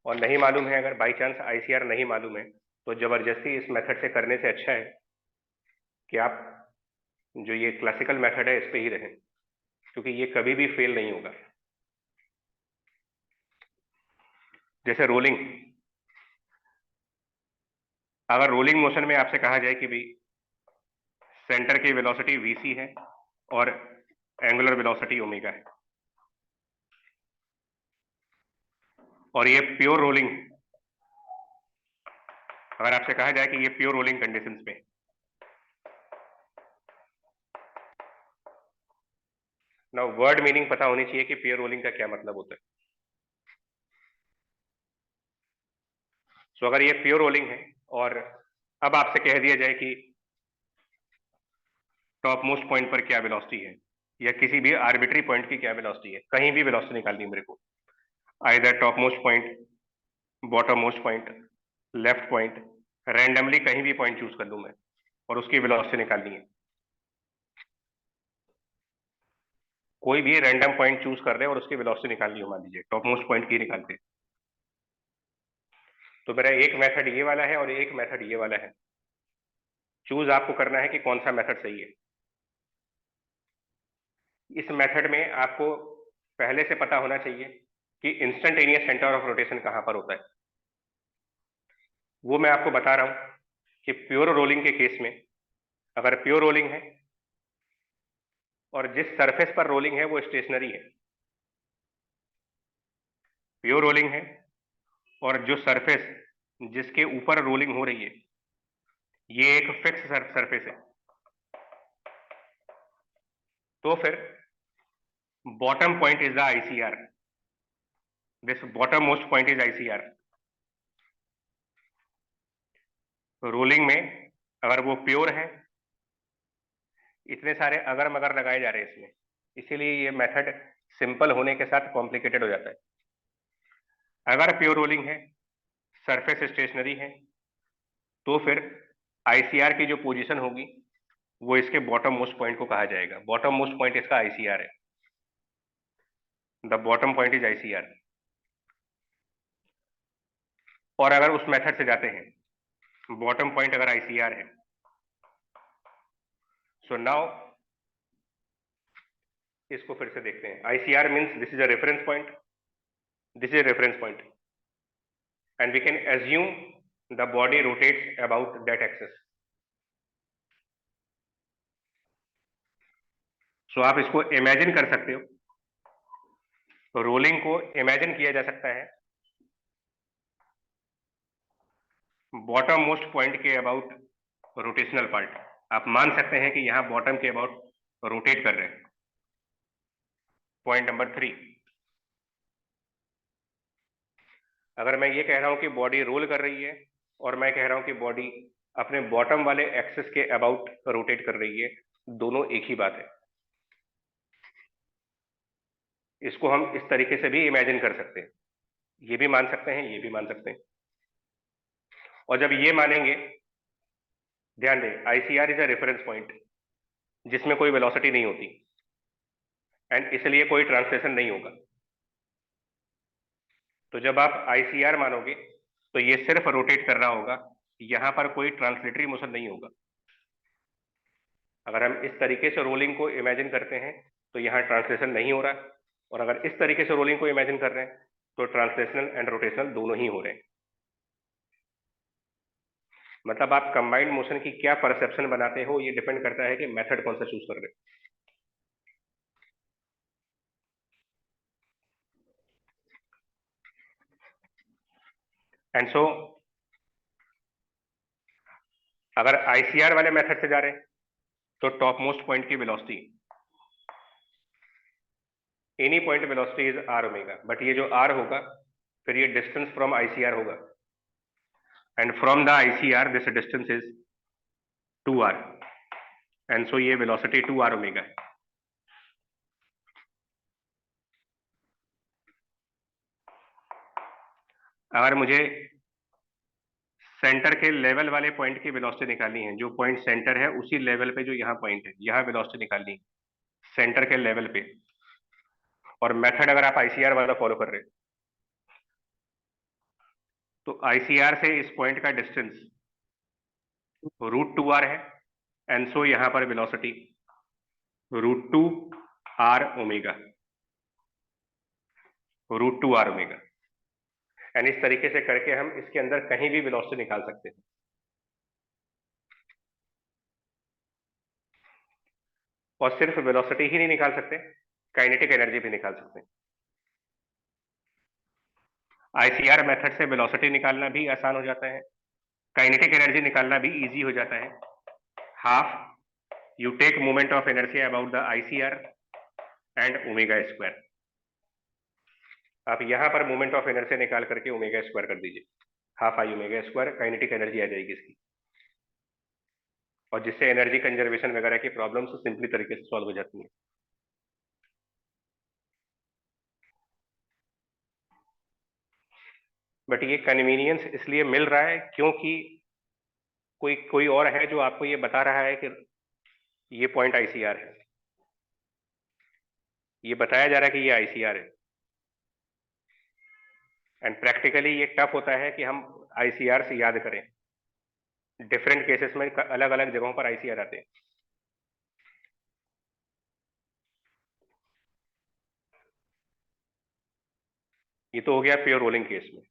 और नहीं मालूम है, अगर बाई चांस आईसीआर नहीं मालूम है तो जबरदस्ती इस मेथड से करने से अच्छा है कि आप जो ये क्लासिकल मेथड है इस पे ही रहें, क्योंकि ये कभी भी फेल नहीं होगा। जैसे रोलिंग, अगर रोलिंग मोशन में आपसे कहा जाए कि भाई सेंटर की वेलोसिटी वीसी है और एंगुलर वेलोसिटी ओमेगा है, और ये प्योर रोलिंग, अगर आपसे कहा जाए कि ये प्योर रोलिंग कंडीशंस में, ना वर्ड मीनिंग पता होनी चाहिए कि प्योर रोलिंग का क्या मतलब होता है। सो अगर ये प्योर रोलिंग है और अब आपसे कह दिया जाए कि टॉप मोस्ट पॉइंट पर क्या वेलोसिटी है या किसी भी आर्बिट्री पॉइंट की क्या वेलोसिटी है, कहीं भी वेलोसिटी निकालनी है मेरे को, either top most point, bottom most point, left point, randomly कहीं भी पॉइंट चूज कर लूं मैं और उसकी वेलोसिटी निकालनी है। कोई भी रैंडम पॉइंट चूज कर रहे हैं और उसकी वेलोसिटी निकालनी हो, मान लीजिए टॉप मोस्ट पॉइंट की निकालते हैं, तो मेरा एक मेथड ये वाला है और एक मेथड ये वाला है। चूज आपको करना है कि कौन सा मेथड सही है। इस मेथड में आपको पहले से पता होना चाहिए कि इंस्टेंटेनियस सेंटर ऑफ रोटेशन कहां पर होता है। वो मैं आपको बता रहा हूं कि प्योर रोलिंग के केस में, अगर प्योर रोलिंग है और जिस सरफेस पर रोलिंग है वो स्टेशनरी है, प्योर रोलिंग है और जो सरफेस जिसके ऊपर रोलिंग हो रही है ये एक फिक्स सरफेस है, तो फिर bottom point is the ICR, this bottom most point is ICR. Rolling में अगर वो प्योर है, इतने सारे अगर मगर लगाए जा रहे हैं इसमें, इसीलिए ये मेथड सिंपल होने के साथ कॉम्प्लिकेटेड हो जाता है। अगर प्योर रोलिंग है, सरफेस स्टेशनरी है, तो फिर आईसीआर की जो पोजीशन होगी वो इसके बॉटम मोस्ट पॉइंट को कहा जाएगा। बॉटम मोस्ट पॉइंट इसका आईसीआर है, the bottom point is ICR. और अगर उस मेथड से जाते हैं, बॉटम पॉइंट अगर आईसीआर है, सो नाउ इसको फिर से देखते हैं। ICR means this is a reference point, this is a reference point, and we can assume the body rotates about that axis. So आप इसको इमेजिन कर सकते हो, तो रोलिंग को इमेजिन किया जा सकता है बॉटम मोस्ट पॉइंट के अबाउट रोटेशनल पार्ट। आप मान सकते हैं कि यहां बॉटम के अबाउट रोटेट कर रहे हैं। पॉइंट नंबर 3, अगर मैं ये कह रहा हूं कि बॉडी रोल कर रही है और मैं कह रहा हूं कि बॉडी अपने बॉटम वाले एक्सिस के अबाउट रोटेट कर रही है, दोनों एक ही बात है। इसको हम इस तरीके से भी इमेजिन कर सकते हैं, ये भी मान सकते हैं, ये भी मान सकते हैं। और जब ये मानेंगे, ध्यान दें ICR is a reference point जिसमें कोई वेलोसिटी नहीं होती एंड इसलिए कोई ट्रांसलेशन नहीं होगा। तो जब आप आईसीआर मानोगे तो ये सिर्फ रोटेट कर रहा होगा, यहां पर कोई ट्रांसलेटरी मोशन नहीं होगा। अगर हम इस तरीके से रोलिंग को इमेजिन करते हैं तो यहाँ ट्रांसलेशन नहीं हो रहा, और अगर इस तरीके से रोलिंग को इमेजिन कर रहे हैं तो ट्रांसलेशनल एंड रोटेशनल दोनों ही हो रहे हैं। मतलब आप कंबाइंड मोशन की क्या परसेप्शन बनाते हो, ये डिपेंड करता है कि मेथड कौन सा चूज कर रहे हैं। एंड सो अगर आईसीआर वाले मेथड से जा रहे हैं तो टॉप मोस्ट पॉइंट की velocity, any point velocity is r omega, but ये जो आर होगा फिर ये डिस्टेंस फ्रॉम आईसीआर होगा, and from the ICR this distance is 2r, and so ये वेलोसिटी 2r ओमेगा है। अगर मुझे सेंटर के लेवल वाले पॉइंट की वेलोसिटी निकालनी है, जो पॉइंट सेंटर है उसी लेवल पे जो यहाँ पॉइंट है, यहाँ वेलोसिटी निकालनी है सेंटर के लेवल पे, और मेथड अगर आप आईसीआर वाला फॉलो कर रहे हैं तो आईसीआर से इस पॉइंट का डिस्टेंस √2r है, एंड सो यहां पर velocity √2r omega, √2r omega, and इस तरीके से करके हम इसके अंदर कहीं भी वेलोसिटी निकाल सकते हैं। और सिर्फ वेलोसिटी ही नहीं निकाल सकते, काइनेटिक एनर्जी भी निकाल सकते हैं। आईसीआर मेथड से वेलोसिटी निकालना भी आसान हो जाता है, काइनेटिक एनर्जी निकालना भी इजी हो जाता है। Half you take moment of inertia about the ICR and omega square. आप यहां पर मोमेंट ऑफ इनर्शिया निकाल करके ओमेगा स्क्वायर कर दीजिए, half I omega square, kinetic energy आ जाएगी इसकी, और जिससे एनर्जी कंजर्वेशन वगैरह की प्रॉब्लम्स सिंपली तरीके से सॉल्व हो जाती हैं। बट ये कन्वीनियंस इसलिए मिल रहा है क्योंकि कोई कोई और है जो आपको ये बता रहा है कि ये पॉइंट आईसीआर है, ये बताया जा रहा है कि ये आईसीआर है, एंड प्रैक्टिकली ये टफ होता है कि हम आईसीआर से याद करें। डिफरेंट केसेस में अलग अलग जगहों पर आईसीआर आते हैं। ये तो हो गया प्योर रोलिंग केस में,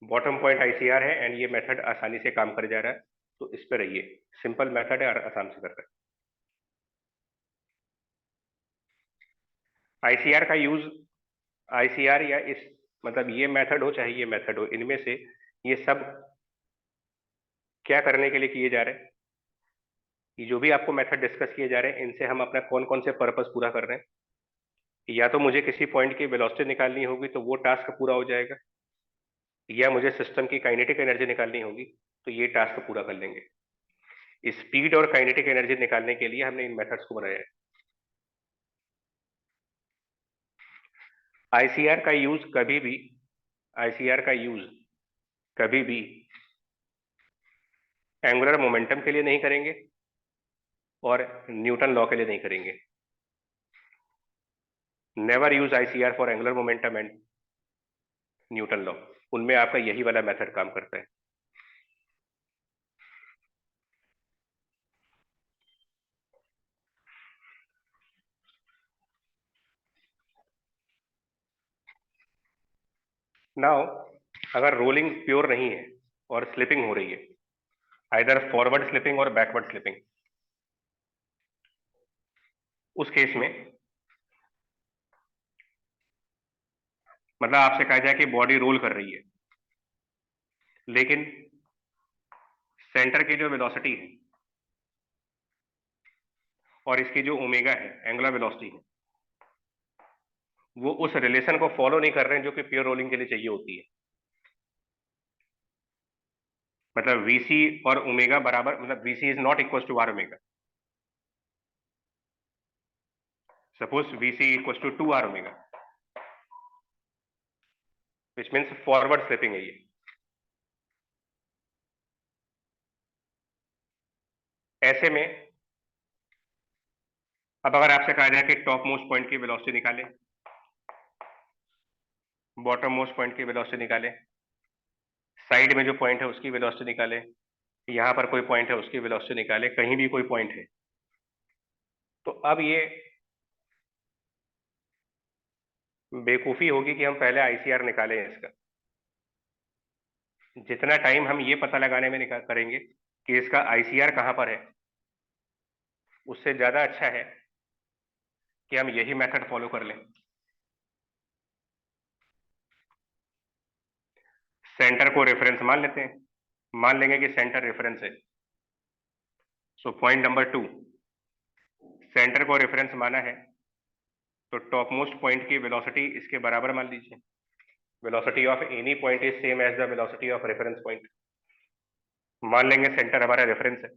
बॉटम पॉइंट आईसीआर है एंड ये मेथड आसानी से काम कर जा रहा है, तो इस पर रहिए, सिंपल मेथड है और आसान से कर रहा है। आईसीआर का यूज, आईसीआर या इस मतलब ये मेथड हो चाहे ये मेथड हो, इनमें से ये सब क्या करने के लिए किए जा रहे हैं, ये जो भी आपको मेथड डिस्कस किए जा रहे हैं इनसे हम अपना कौन कौन से पर्पस पूरा कर रहे हैं। या तो मुझे किसी पॉइंट की वेलोसिटी निकालनी होगी तो वो टास्क पूरा हो जाएगा, या मुझे सिस्टम की काइनेटिक एनर्जी निकालनी होगी तो ये टास्क पूरा कर लेंगे। स्पीड और काइनेटिक एनर्जी निकालने के लिए हमने इन मेथड्स को बनाया है। आईसीआर का यूज कभी भी, आईसीआर का यूज कभी भी एंगुलर मोमेंटम के लिए नहीं करेंगे और न्यूटन लॉ के लिए नहीं करेंगे। Never use ICR for angular momentum and Newton law, उनमें आपका यही वाला मेथड काम करता है। नाउ अगर रोलिंग प्योर नहीं है और स्लिपिंग हो रही है, आइदर फॉरवर्ड स्लिपिंग और बैकवर्ड स्लिपिंग, उस केस में मतलब आपसे कहा जाए कि बॉडी रोल कर रही है लेकिन सेंटर की जो वेलोसिटी है और इसकी जो ओमेगा है एंगुलर वेलोसिटी है, वो उस रिलेशन को फॉलो नहीं कर रहे हैं जो कि प्योर रोलिंग के लिए चाहिए होती है। मतलब वीसी और ओमेगा बराबर, मतलब VC is not equal to r omega. Suppose VC equal to 2r omega, which means forward slipping है ये। ऐसे में अब अगर आपसे कहा जाए कि टॉप मोस्ट पॉइंट की वेलोसिटी निकालें, बॉटम मोस्ट पॉइंट की वेलोसिटी निकालें, साइड में जो पॉइंट है उसकी वेलोसिटी निकालें, यहां पर कोई पॉइंट है उसकी वेलोसिटी निकालें, कहीं भी कोई पॉइंट है, तो अब ये बेवकूफी होगी कि हम पहले आईसीआर निकालें इसका। जितना टाइम हम ये पता लगाने में करेंगे कि इसका आईसीआर कहां पर है, उससे ज्यादा अच्छा है कि हम यही मेथड फॉलो कर लें। सेंटर को रेफरेंस मान लेते हैं, मान लेंगे कि सेंटर रेफरेंस है, सो पॉइंट नंबर 2, सेंटर को रेफरेंस माना है तो टॉप मोस्ट पॉइंट की वेलोसिटी इसके बराबर मान लीजिए। Velocity of any point is same as the velocity of reference point. मान लेंगे सेंटर हमारा रेफरेंस है,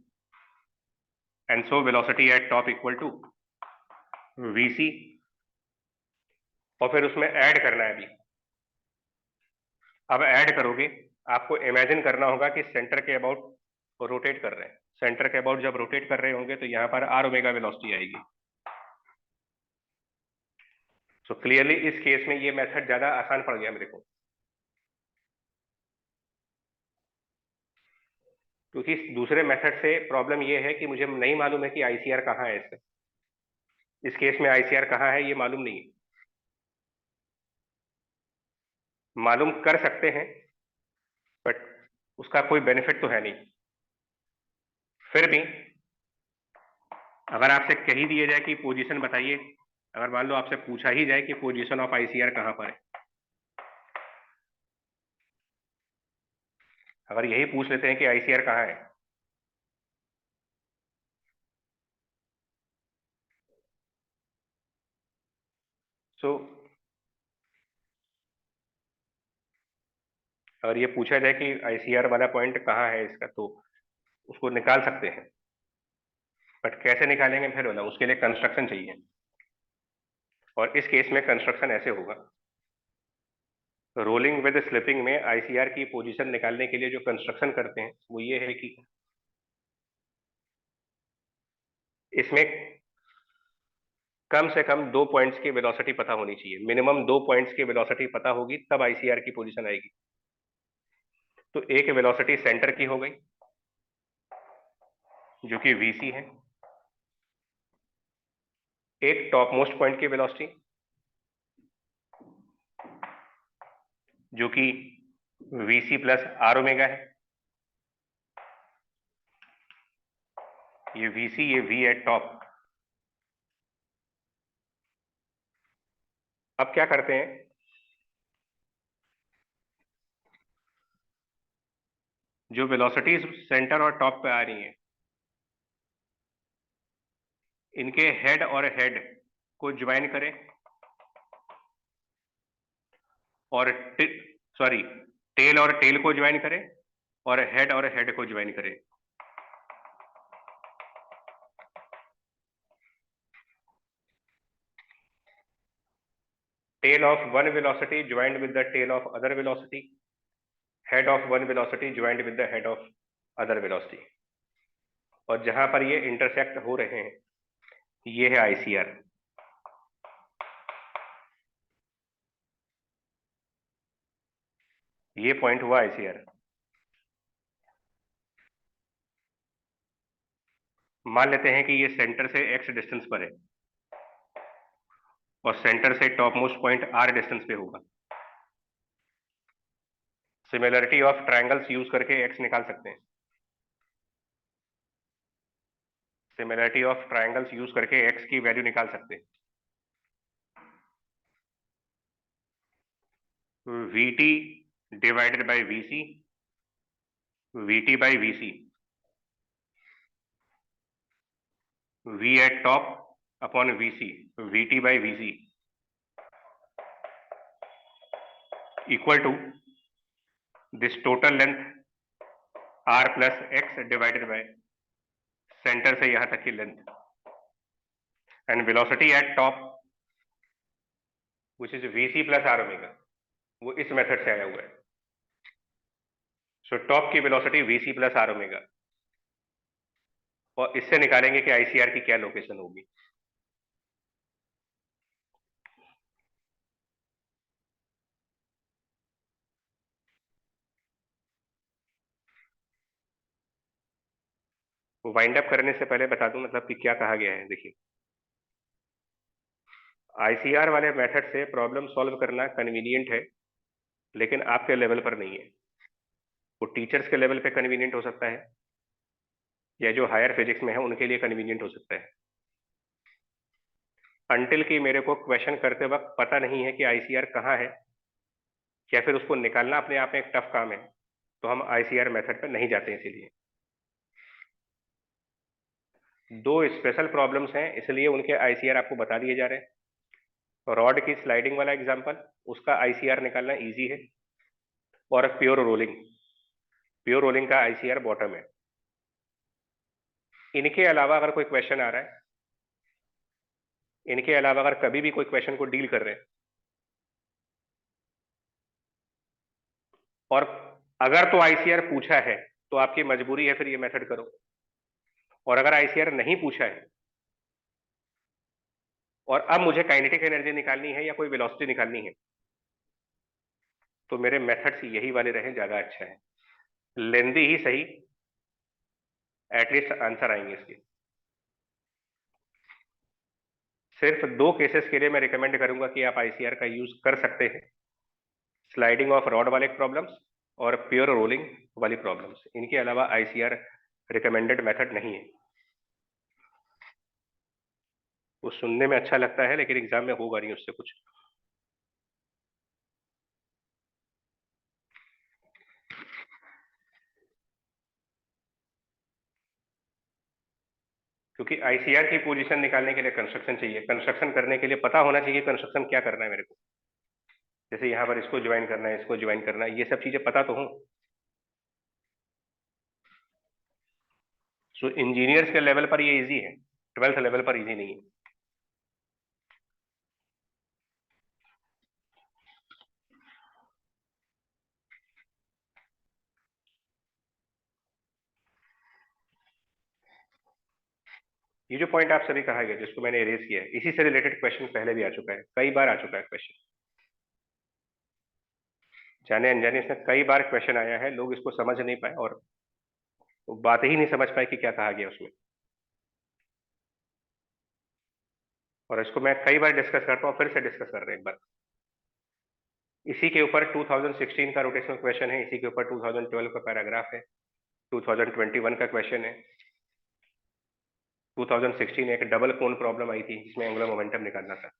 and so velocity at top equal to VC, और फिर उसमें ऐड करना है अभी। अब ऐड करोगे, आपको इमेजिन करना होगा कि सेंटर के अबाउट रोटेट कर रहे हैं। सेंटर के अबाउट जब रोटेट कर रहे होंगे तो यहाँ पर आर ओमेगा वेलोसिटी आएगी। सो क्लियरली इस केस में ये मेथड ज्यादा आसान पड़ गया मेरे को, क्योंकि दूसरे मेथड से प्रॉब्लम ये है कि मुझे नहीं मालूम है कि आईसीआर कहाँ है। इससे इस केस में आईसीआर कहाँ है ये मालूम नहीं है। मालूम कर सकते हैं बट उसका कोई बेनिफिट तो है नहीं। फिर भी अगर आपसे कह ही दिया जाए कि पोजीशन बताइए, अगर मान लो आपसे पूछा ही जाए कि पोजीशन ऑफ आईसीआर कहाँ पर है, अगर यही पूछ लेते हैं कि आईसीआर कहाँ है, सो अगर ये पूछा जाए कि आईसीआर वाला पॉइंट कहाँ है इसका, तो उसको निकाल सकते हैं, बट कैसे निकालेंगे फिर बोला, उसके लिए कंस्ट्रक्शन चाहिए। और इस केस में कंस्ट्रक्शन ऐसे होगा, रोलिंग विद स्लिपिंग में आईसीआर की पोजीशन निकालने के लिए जो कंस्ट्रक्शन करते हैं वो ये है कि इसमें कम से कम 2 पॉइंट्स की वेलोसिटी पता होनी चाहिए। मिनिमम 2 पॉइंट्स की वेलोसिटी पता होगी तब आईसीआर की पोजीशन आएगी। तो एक वेलोसिटी सेंटर की हो गई जो कि वीसी है, एक टॉप मोस्ट पॉइंट की वेलोसिटी जो कि वीसी प्लस आर ओमेगा है। ये वीसी, ये वी एट टॉप। अब क्या करते हैं, जो वेलोसिटीज सेंटर और टॉप पे आ रही हैं, इनके हेड और हेड को ज्वाइन करें, और सॉरी टेल और टेल को ज्वाइन करें, और हेड को ज्वाइन करें। Tail of one velocity joined with the tail of other velocity, head of one velocity joined with the head of other velocity. और जहां पर ये इंटरसेक्ट हो रहे हैं ये है आईसीआर। ये पॉइंट हुआ आईसीआर। मान लेते हैं कि ये सेंटर से एक्स डिस्टेंस पर है और सेंटर से top most point R distance पे होगा। सिमिलरिटी ऑफ ट्रायंगल्स यूज करके एक्स निकाल सकते हैं। सिमिलरिटी ऑफ ट्रायंगल्स यूज करके एक्स की वैल्यू निकाल सकते हैं। VT divided by VC, VT by VC, V at top upon VC, VT by VC equal to this total length R plus x divided by centre से यहां तक की length, and velocity at top which is VC plus R omega, वो इस method से आया हुआ है। सो टॉप की velocity VC plus R omega, और इससे निकालेंगे कि आईसीआर की क्या लोकेशन होगी। वाइंड अप करने से पहले बता दूं मतलब कि क्या कहा गया है। देखिए, आईसीआर वाले मेथड से प्रॉब्लम सॉल्व करना कन्वीनियंट है, लेकिन आपके लेवल पर नहीं है। वो टीचर्स के लेवल पे कन्वीनियंट हो सकता है, या जो हायर फिजिक्स में है उनके लिए कन्वीनियंट हो सकता है। अंटिल कि मेरे को क्वेश्चन करते वक्त पता नहीं है कि आईसीआर कहाँ है, या फिर उसको निकालना अपने आप में एक टफ काम है, तो हम आईसीआर मेथड पर नहीं जाते इसीलिए। दो स्पेशल प्रॉब्लम्स हैं, इसलिए उनके आईसीआर आपको बता दिए जा रहे हैं। रॉड की स्लाइडिंग वाला एग्जांपल, उसका आईसीआर निकालना इजी है, और प्योर रोलिंग का आईसीआर बॉटम है। इनके अलावा अगर कोई क्वेश्चन आ रहा है, इनके अलावा अगर कभी भी कोई क्वेश्चन को डील कर रहे हैं, और अगर तो आईसीआर पूछा है तो आपकी मजबूरी है फिर ये मेथड करो, और अगर आईसीआर नहीं पूछा है और अब मुझे काइनेटिक एनर्जी निकालनी है या कोई वेलोसिटी निकालनी है, तो मेरे मेथड्स यही वाले रहे, ज्यादा अच्छा है। लेंदी ही सही, एटलीस्ट आंसर आएंगे इसके। सिर्फ दो केसेस के लिए मैं रिकमेंड करूंगा कि आप आईसीआर का यूज कर सकते हैं, स्लाइडिंग ऑफ रॉड वाले प्रॉब्लम्स और प्योर रोलिंग वाली प्रॉब्लम्स। इनके अलावा आईसीआर रिकमेंडेड मेथड नहीं है। वो सुनने में अच्छा लगता है लेकिन एग्जाम में होगा नहीं उससे कुछ। क्योंकि आईसीआर की पोजीशन निकालने के लिए कंस्ट्रक्शन चाहिए, कंस्ट्रक्शन करने के लिए पता होना चाहिए कंस्ट्रक्शन क्या करना है मेरे को। जैसे यहाँ पर इसको ज्वाइन करना है, इसको ज्वाइन करना है, ये सब चीजें पता तो हो। सो इंजीनियर्स के लेवल पर ये इजी है, 12th लेवल पर इजी नहीं है। ये जो पॉइंट आप सभी कहा गया, जिसको मैंने इरेज किया है, इसी से रिलेटेड क्वेश्चन पहले भी आ चुका है, कई बार आ चुका है क्वेश्चन। जाने अनजाने से कई बार क्वेश्चन आया है, लोग इसको समझ नहीं पाए और बात ही नहीं समझ पाए कि क्या कहा गया उसमें। और इसको मैं कई बार डिस्कस करता हूँ, फिर से डिस्कस कर रहे हैं एक बार। इसी के ऊपर 2016 का रोटेशनल क्वेश्चन है, इसी के ऊपर 2012 का पैराग्राफ है, 2021 का क्वेश्चन है। 2016 एक डबल कोन प्रॉब्लम आई थी जिसमें एंगुलर मोमेंटम निकालना था।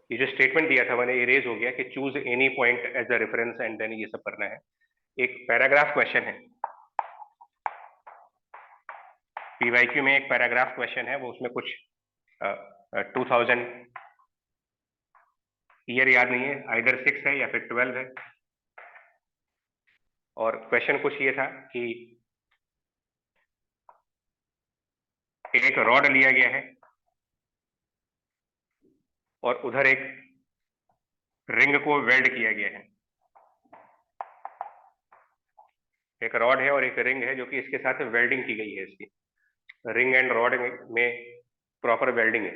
ये जो स्टेटमेंट दिया था मैंने, इरेज हो गया कि choose any point as a reference and then ये सब करना है। एक पैराग्राफ क्वेश्चन है, पीवाईक्यू में एक पैराग्राफ क्वेश्चन है, वो उसमें कुछ 2000 ईयर याद नहीं है, आइदर 6 है या फिर 12 है। और क्वेश्चन कुछ ये था कि एक रॉड लिया गया है और उधर एक रिंग को वेल्ड किया गया है। एक रॉड है और एक रिंग है जो कि इसके साथ वेल्डिंग की गई है। इसकी रिंग एंड रॉड में प्रॉपर वेल्डिंग है।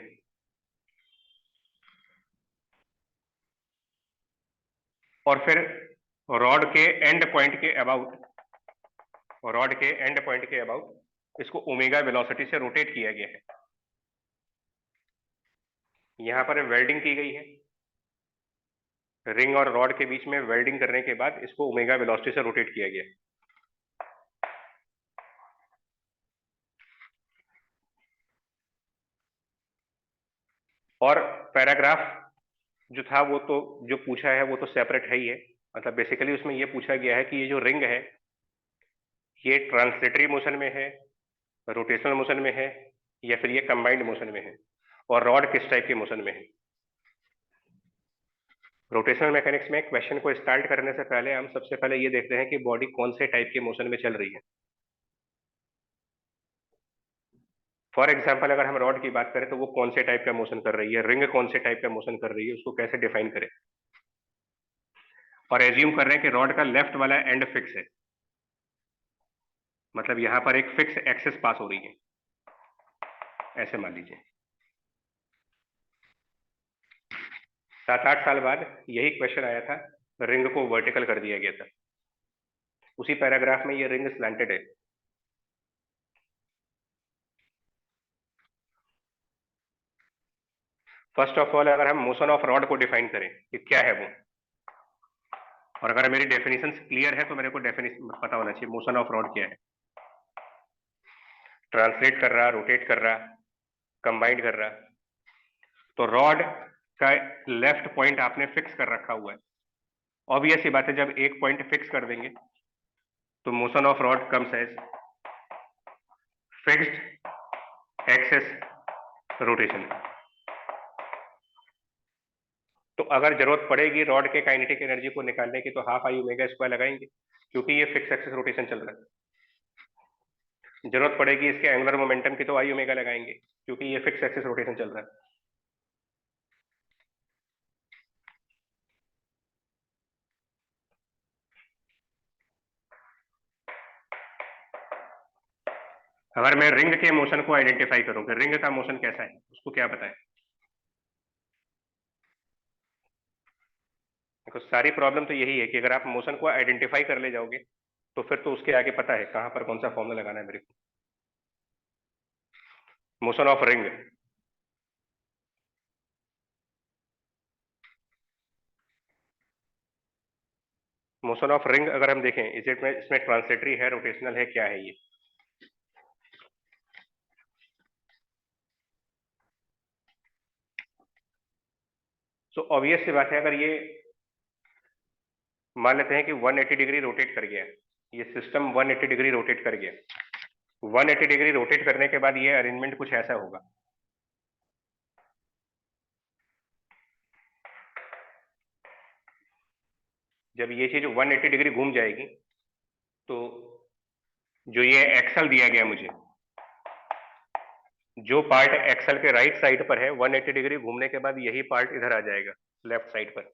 और फिर रॉड के एंड पॉइंट के अबाउट इसको ओमेगा वेलोसिटी से रोटेट किया गया है। यहां पर वेल्डिंग की गई है, रिंग और रॉड के बीच में वेल्डिंग करने के बाद इसको ओमेगा वेलोसिटी से रोटेट किया गया है। और पैराग्राफ जो था वो तो जो पूछा है वो तो सेपरेट है ही है। मतलब बेसिकली उसमें ये पूछा गया है कि ये जो रिंग है ये ट्रांसलेटरी मोशन में है, रोटेशनल मोशन में है, या फिर ये कंबाइंड मोशन में है, और रॉड किस टाइप के मोशन में है। रोटेशनल मैकेनिक्स में क्वेश्चन को स्टार्ट करने से पहले हम सबसे पहले ये देखते हैं कि बॉडी कौन से टाइप के मोशन में चल रही है। फॉर एग्जाम्पल अगर हम रॉड की बात करें तो वो कौन से टाइप का मोशन कर रही है, रिंग कौन से टाइप का मोशन कर रही है, उसको कैसे डिफाइन करें। और एज्यूम कर रहे हैं कि रॉड का लेफ्ट वाला एंड फिक्स है, मतलब यहां पर एक फिक्स एक्सिस पास हो रही है, ऐसे मान लीजिए। 7-8 साल बाद यही क्वेश्चन आया था, रिंग को वर्टिकल कर दिया गया था। उसी पैराग्राफ में ये रिंग स्लैंटेड है। फर्स्ट ऑफ ऑल अगर हम मोशन ऑफ रॉड को डिफाइन करें कि क्या है वो, और अगर मेरी डेफिनेशन क्लियर है तो मेरे को डेफिनेशन पता होना चाहिए मोशन ऑफ रॉड क्या है। ट्रांसलेट कर रहा, रोटेट कर रहा, कंबाइंड कर रहा, तो रॉड का लेफ्ट पॉइंट आपने फिक्स कर रखा हुआ है। ऑब्वियस सी बात है, जब एक पॉइंट फिक्स कर देंगे तो motion of rod comes as fixed axis rotation. तो अगर जरूरत पड़ेगी रॉड के काइनेटिक एनर्जी को निकालने की तो हाफ आई ओमेगा स्क्वायर लगाएंगे, क्योंकि ये फिक्स एक्सिस रोटेशन चल रहा है। जरूरत पड़ेगी इसके एंगुलर मोमेंटम की तो आई ओमेगा लगाएंगे, क्योंकि ये फिक्स एक्सिस रोटेशन चल रहा है। अगर मैं रिंग के मोशन को आइडेंटिफाई करूं कि रिंग का मोशन कैसा है, उसको क्या पता है? देखो सारी प्रॉब्लम तो यही है कि अगर आप मोशन को आइडेंटिफाई कर ले जाओगे तो फिर तो उसके आगे पता है कहां पर कौन सा फॉर्मूला लगाना है मेरे को। Motion of ring, motion of ring अगर हम देखें इसमें ट्रांसलेटरी है, रोटेशनल है, क्या है ये? सो ऑब्वियस सी बात है, अगर ये मान लेते हैं कि 180 डिग्री रोटेट कर गया, ये सिस्टम 180 डिग्री रोटेट कर गया, 180 डिग्री रोटेट करने के बाद ये अरेंजमेंट कुछ ऐसा होगा। जब ये चीज 180 डिग्री घूम जाएगी तो जो ये एक्सल दिया गया मुझे, जो पार्ट एक्सल के राइट साइड पर है 180 डिग्री घूमने के बाद यही पार्ट इधर आ जाएगा लेफ्ट साइड पर।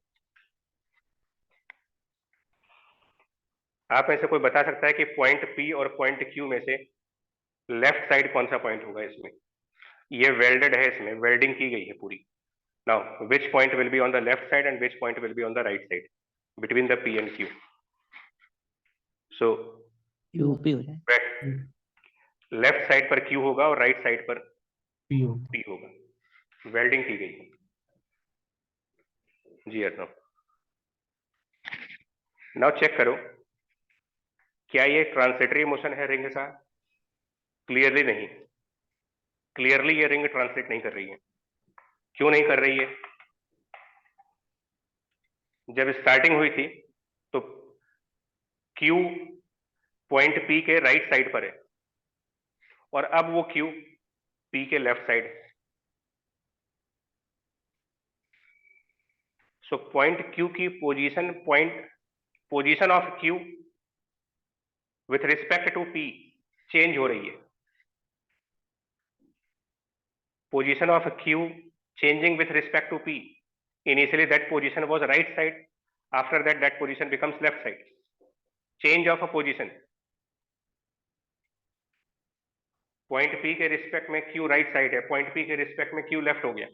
आप में से कोई बता सकता है कि पॉइंट P और पॉइंट Q में से लेफ्ट साइड कौन सा पॉइंट होगा? इसमें ये वेल्डेड है, इसमें वेल्डिंग की गई है पूरी। Now which point will be on the left side and which point will be on the right side between the P and Q? So UP हो जाए, लेफ्ट साइड पर Q होगा और राइट साइड पर पी P होगा। Welding की गई जी Arnav. Now check करो, क्या ये ट्रांसलेटरी मोशन है रिंग का? क्लियरली नहीं, क्लियरली ये रिंग ट्रांसलेट नहीं कर रही है। क्यों नहीं कर रही है? जब स्टार्टिंग हुई थी तो Q पॉइंट P के राइट साइड पर है और अब वो Q P के लेफ्ट साइड है। सो पॉइंट Q की position of Q with respect to P change हो रही है। Position of Q changing with respect to P. Initially that position was right side, after that that position becomes left side. Change of a position. Point P के respect में Q right side है, point P के respect में Q left हो गया।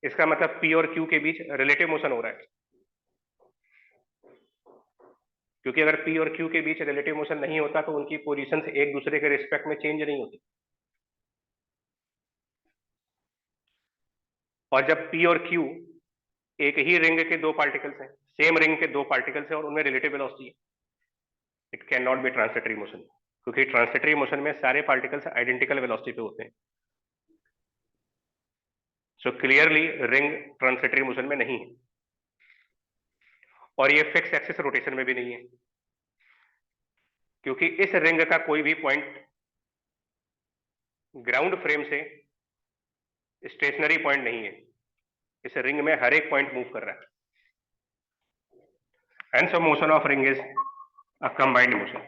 इसका मतलब P और Q के बीच रिलेटिव मोशन हो रहा है, क्योंकि अगर P और Q के बीच रिलेटिव मोशन नहीं होता तो उनकी पोजीशंस एक दूसरे के रिस्पेक्ट में चेंज नहीं होती। और जब P और Q एक ही रिंग के दो पार्टिकल्स हैं, सेम रिंग के दो पार्टिकल्स हैं और उनमें रिलेटिव वेलोसिटी है, it can not be translatory motion, क्योंकि ट्रांसलेटरी मोशन में सारे पार्टिकल्स आइडेंटिकल वेलोसिटी पे होते हैं। So clearly ring translatory motion में नहीं है और ये फिक्स एक्सिस रोटेशन में भी नहीं है, क्योंकि इस रिंग का कोई भी पॉइंट ग्राउंड फ्रेम से स्टेशनरी पॉइंट नहीं है। इस रिंग में हर एक पॉइंट मूव कर रहा है। And so motion of ring is a combined motion.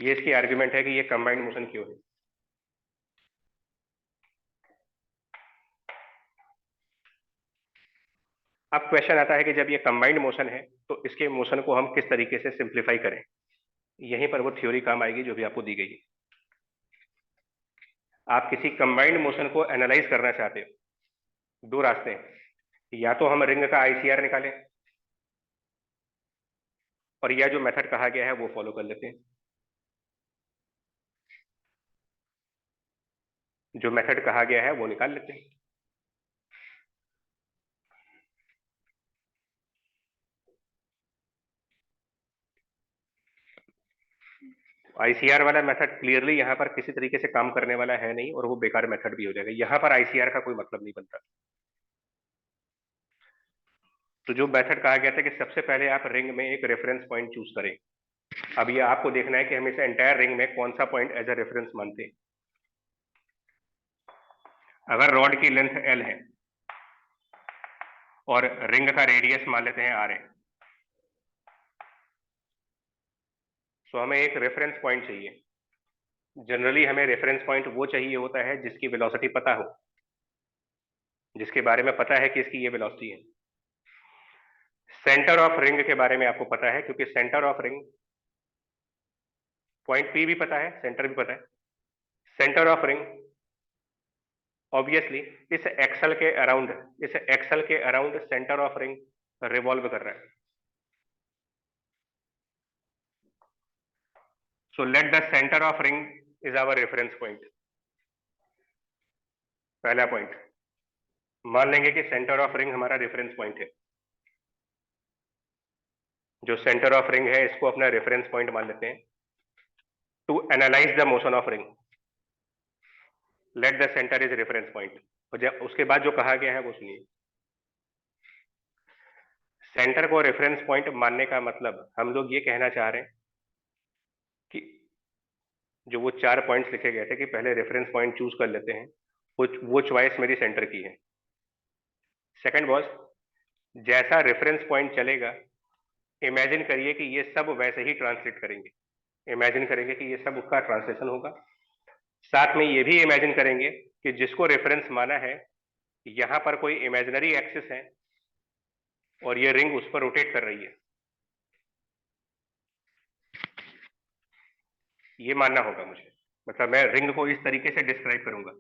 ये इसकी आर्ग्यूमेंट है कि ये कंबाइंड मोशन क्यों है। अब क्वेश्चन आता है कि जब ये कंबाइंड मोशन है तो इसके मोशन को हम किस तरीके से सिंप्लीफाई करें। यहीं पर वो थ्योरी काम आएगी जो भी आपको दी गई है। आप किसी कंबाइंड मोशन को एनालाइज करना चाहते हो, दो रास्ते हैं, या तो हम रिंग का आईसीआर निकालें और या जो मेथड कहा गया है वो फॉलो कर लेते हैं। जो मेथड कहा गया है वो निकाल लेते हैं। आईसीआर वाला मेथड क्लियरली यहाँ पर किसी तरीके से काम करने वाला है नहीं और वो बेकार मेथड भी हो जाएगा। यहाँ पर आईसीआर का कोई मतलब नहीं बनता। तो जो मेथड कहा गया था कि सबसे पहले आप रिंग में एक रेफरेंस पॉइंट चूज करें। अब ये आपको देखना है कि हम इस एंटायर रिंग में कौन सा पॉइंट एज अ रेफरेंस मानते हैं। अगर रॉड की लेंथ L है और रिंग का रेडियस मान लेते हैं R है, तो हमें एक रेफरेंस पॉइंट चाहिए। जनरली हमें रेफरेंस पॉइंट वो चाहिए होता है जिसकी वेलोसिटी पता हो, जिसके बारे में पता है कि इसकी ये वेलोसिटी है। सेंटर ऑफ रिंग के बारे में आपको पता है, क्योंकि centre of ring point P भी पता है, सेंटर भी पता है। सेंटर ऑफ रिंग ऑब्वियसली इस एक्सल के around centre of ring revolve कर रहा है। So let the centre of ring is our reference point. पहला पॉइंट मान लेंगे कि सेंटर ऑफ रिंग हमारा रेफरेंस पॉइंट है। जो सेंटर ऑफ रिंग है इसको अपना रेफरेंस पॉइंट मान लेते हैं। To analyse the motion of ring, let the centre is reference point. और उसके बाद जो कहा गया है वो सुनिए। सेंटर को रेफरेंस पॉइंट मानने का मतलब हम लोग ये कहना चाह रहे हैं कि जो वो 4 पॉइंट्स लिखे गए थे कि पहले रेफरेंस पॉइंट चूज कर लेते हैं, वो चॉइस मेरी सेंटर की है। सेकंड बॉस, जैसा रेफरेंस पॉइंट चलेगा, इमेजिन करिए कि ये सब वैसे ही ट्रांसलेट करेंगे। इमेजिन करेंगे कि ये सब उसका ट्रांसलेशन होगा। साथ में ये भी इमेजिन करेंगे कि जिसको रेफरेंस माना है यहां पर कोई इमेजिनरी एक्सिस है और ये रिंग उस पर रोटेट कर रही है। ये मानना होगा मुझे, मतलब मैं रिंग को इस तरीके से डिस्क्राइब करूंगा।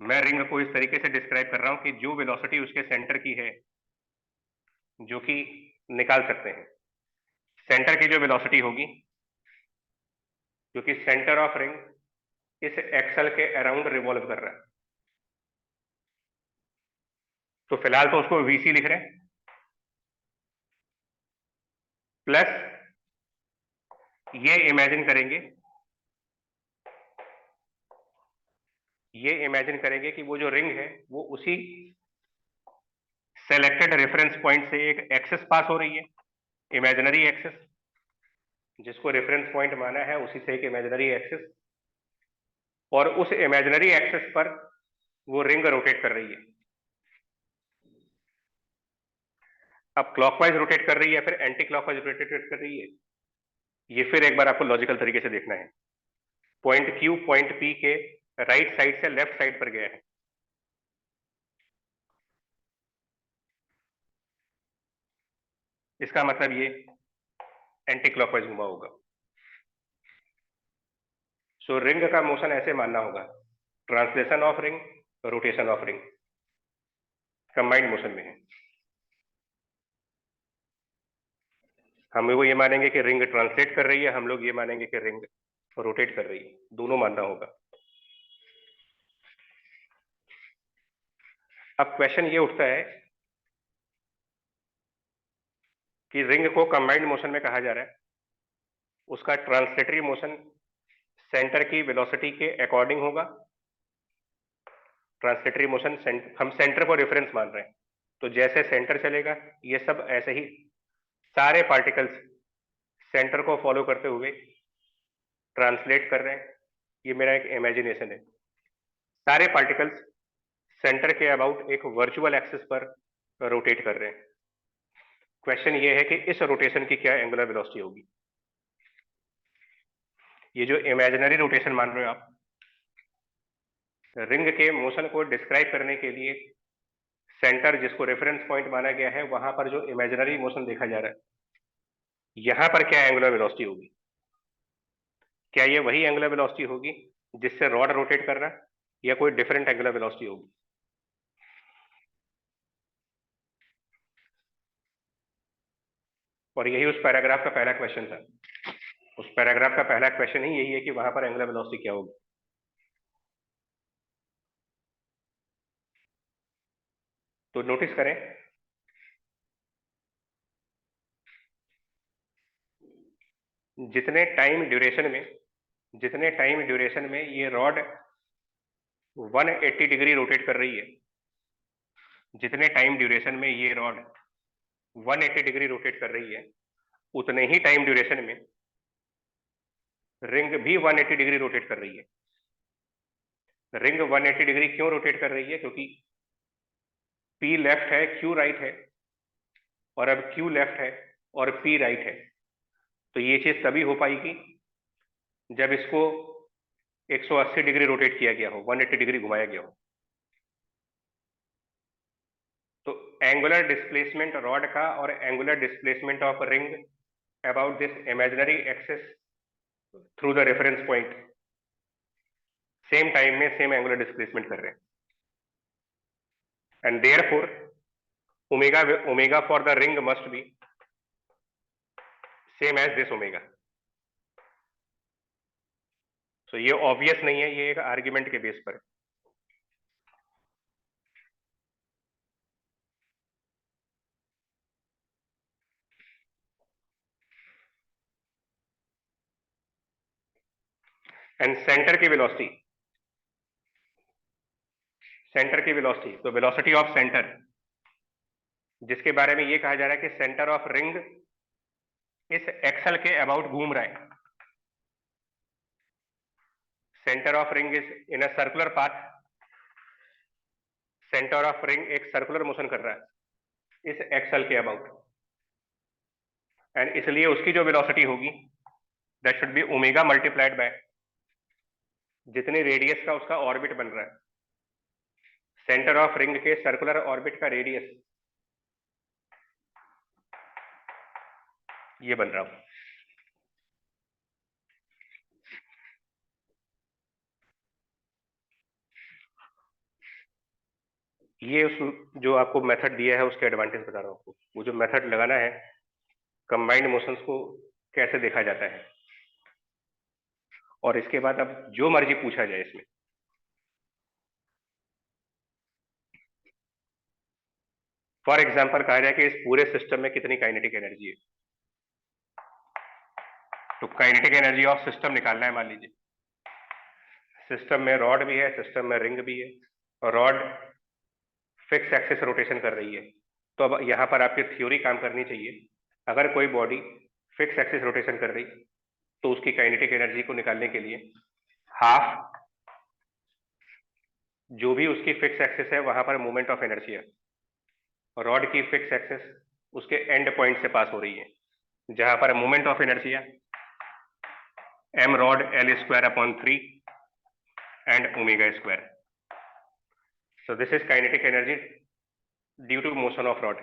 मैं रिंग को इस तरीके से डिस्क्राइब कर रहा हूं कि जो वेलोसिटी उसके सेंटर की है, जो कि निकाल सकते हैं। सेंटर की जो वेलोसिटी होगी, क्योंकि सेंटर ऑफ रिंग इस एक्सल के अराउंड रिवॉल्व कर रहा है, तो फिलहाल तो उसको VC लिख रहे हैं। प्लस ये इमेजिन करेंगे कि वो जो रिंग है वो उसी सेलेक्टेड रेफरेंस पॉइंट से एक एक्सेस पास हो रही है, इमेजिनरी एक्सेस। जिसको रेफरेंस पॉइंट माना है उसी से एक इमेजिनरी एक्सेस, और उस इमेजिनरी एक्सेस पर वो रिंग रोटेट कर रही है। अब क्लॉकवाइज रोटेट कर रही है फिर एंटी क्लॉकवाइज रोटेट कर रही है, ये फिर एक बार आपको लॉजिकल तरीके से देखना है। पॉइंट Q पॉइंट P के राइट साइड से लेफ्ट साइड पर गया है, इसका मतलब ये एंटी क्लॉकवाइज घुमा होगा। सो रिंग का मोशन ऐसे मानना होगा, translation of ring, rotation of ring combined motion में है। हम लोग ये मानेंगे कि रिंग ट्रांसलेट कर रही है, हम लोग ये मानेंगे कि रिंग रोटेट कर रही है, दोनों मानना होगा। अब क्वेश्चन ये उठता है कि रिंग को कंबाइंड मोशन में कहा जा रहा है, उसका ट्रांसलेटरी मोशन सेंटर की वेलोसिटी के अकॉर्डिंग होगा। ट्रांसलेटरी मोशन हम सेंटर को रेफरेंस मान रहे हैं, तो जैसे सेंटर चलेगा ये सब ऐसे ही सारे पार्टिकल्स सेंटर को फॉलो करते हुए ट्रांसलेट कर रहे हैं। ये मेरा एक इमेजिनेशन है। सारे पार्टिकल्स सेंटर के अबाउट एक वर्चुअल एक्सिस पर रोटेट कर रहे हैं। क्वेश्चन ये है कि इस रोटेशन की क्या एंगुलर वेलोसिटी होगी। ये जो इमेजिनरी रोटेशन मान रहे हो आप, रिंग के मोशन को डिस्क्राइब करने के लिए सेंटर जिसको रेफरेंस पॉइंट माना गया है वहां पर जो इमेजिनरी मोशन देखा जा रहा है, यहां पर क्या एंगुलर वेलोसिटी होगी। क्या ये वही एंगुलर वेलोसिटी होगी जिससे रॉड रोटेट कर रहा है, या कोई डिफरेंट एंगुलर वेलोसिटी होगी। और यही उस पैराग्राफ का पहला क्वेश्चन था। उस पैराग्राफ का पहला क्वेश्चन ही यही है कि वहां पर एंगुलर वेलोसिटी क्या होगी। तो नोटिस करें, जितने टाइम ड्यूरेशन में ये रॉड 180 डिग्री रोटेट कर रही है, जितने टाइम ड्यूरेशन में ये रॉड 180 डिग्री रोटेट कर रही है, उतने ही टाइम ड्यूरेशन में रिंग भी 180 डिग्री रोटेट कर रही है। रिंग 180 डिग्री क्यों रोटेट कर रही है? क्योंकि P लेफ्ट है, Q राइट है, और अब Q लेफ्ट है और P राइट है। तो ये चीज तभी हो पाएगी जब इसको 180 डिग्री रोटेट किया गया हो, 180 डिग्री घुमाया गया हो। तो एंगुलर डिस्प्लेसमेंट रॉड का और angular displacement of ring about this imaginary axis through the reference point same time में सेम एंगुलर डिस्प्लेसमेंट कर रहे हैं, and therefore omega for the ring must be same as this omega. तो ये obvious नहीं है, ये एक आर्ग्यूमेंट के बेस पर है। एंड सेंटर की वेलोसिटी, तो वेलोसिटी ऑफ सेंटर, जिसके बारे में ये कहा जा रहा है कि सेंटर ऑफ रिंग इस एक्सल के अबाउट घूम रहा है। Centre of ring is in a circular path, centre of ring एक सर्कुलर मोशन कर रहा है इस एक्सल के अबाउट, एंड इसलिए उसकी जो वेलोसिटी होगी that should be omega multiplied by जितनी रेडियस का उसका ऑर्बिट बन रहा है। सेंटर ऑफ रिंग के सर्कुलर ऑर्बिट का रेडियस ये बन रहा है। ये उस जो आपको मेथड दिया है उसके एडवांटेज बता रहा हूं आपको। वो जो मेथड लगाना है, कंबाइंड मोशंस को कैसे देखा जाता है, और इसके बाद अब जो मर्जी पूछा जाए इसमें। फॉर एग्जांपल कहा जाए कि इस पूरे सिस्टम में कितनी काइनेटिक एनर्जी है, तो काइनेटिक एनर्जी ऑफ सिस्टम निकालना है। मान लीजिए सिस्टम में रॉड भी है, सिस्टम में रिंग भी है, और रॉड फिक्स एक्सिस रोटेशन कर रही है। तो अब यहां पर आपकी थ्योरी काम करनी चाहिए। अगर कोई बॉडी फिक्स एक्सिस रोटेशन कर रही तो उसकी काइनेटिक एनर्जी को निकालने के लिए हाफ जो भी उसकी फिक्स एक्सिस है वहां पर मोमेंट ऑफ एनर्जी है, रॉड की फिक्स एक्सिस उसके एंड पॉइंट से पास हो रही है, जहां पर मोमेंट ऑफ एनर्जी है m rod L square upon 3 and omega square. So this is kinetic energy due to motion of rod.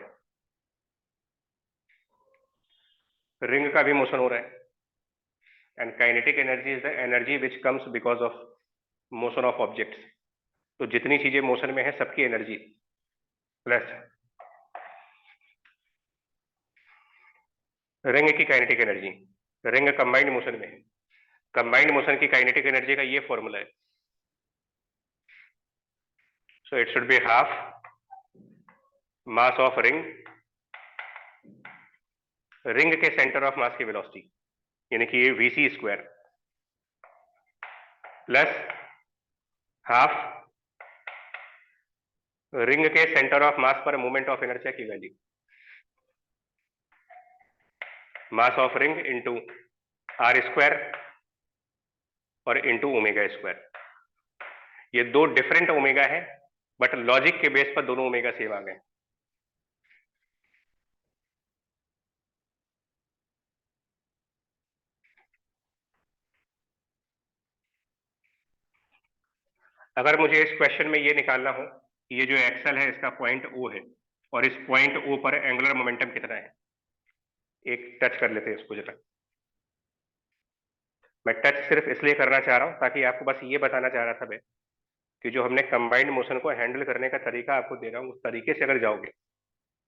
Ring का भी मोशन हो रहा है, and kinetic energy is the energy which comes because of motion of objects. तो जितनी चीजें motion में है सबकी एनर्जी प्लस रिंग की kinetic energy. Ring combined motion में है, कंबाइंड मोशन की काइनेटिक एनर्जी का ये फॉर्मूला है। So it should be half mass of ring, ring के सेंटर ऑफ मास की वेलोसिटी यानी कि ये VC square plus half ring के सेंटर ऑफ मास पर मोमेंट ऑफ इनर्शिया की value, mass of ring into R square और इंटू ओमेगा स्क्वायर। ये दो डिफरेंट ओमेगा है, बट लॉजिक के बेस पर दोनों ओमेगा सेम आ गए। अगर मुझे इस क्वेश्चन में ये निकालना हो कि ये जो एक्सल है इसका पॉइंट O है और इस पॉइंट O पर एंगुलर मोमेंटम कितना है, एक टच कर लेते हैं इसको जरा। मैं टच सिर्फ इसलिए करना चाह रहा हूं ताकि आपको बस ये बताना चाह रहा था मैं कि जो हमने कंबाइंड मोशन को हैंडल करने का तरीका आपको दे रहा हूं उस तरीके से अगर जाओगे,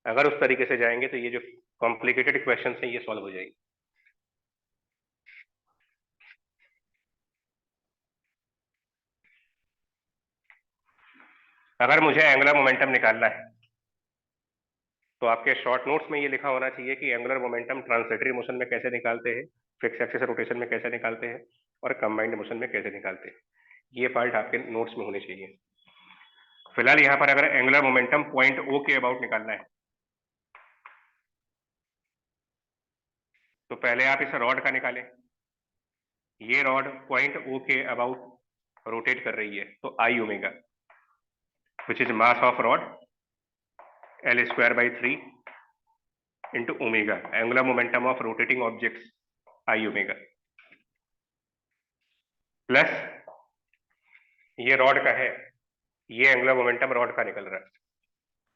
अगर उस तरीके से जाएंगे तो ये जो कॉम्प्लिकेटेड क्वेश्चन है ये सॉल्व हो जाएगी। अगर मुझे एंगुलर मोमेंटम निकालना है तो आपके शॉर्ट नोट्स में ये लिखा होना चाहिए कि एंगुलर मोमेंटम ट्रांसलेटरी मोशन में कैसे निकालते हैं, फिक्स एक्सिस रोटेशन में कैसे निकालते हैं, और कंबाइंड मोशन में कैसे निकालते हैं। ये पार्ट आपके नोट्स में होने चाहिए। फिलहाल यहाँ पर अगर एंगुलर मोमेंटम पॉइंट ओ के अबाउट निकालना है तो पहले आप इस रॉड का निकालें। ये रॉड पॉइंट ओ के अबाउट रोटेट कर रही है, तो I omega which is mass of rod L square by 3 into omega, angular momentum of rotating objects I omega, plus ये रॉड का है, ये एंगुलर मोमेंटम रॉड का निकल रहा है,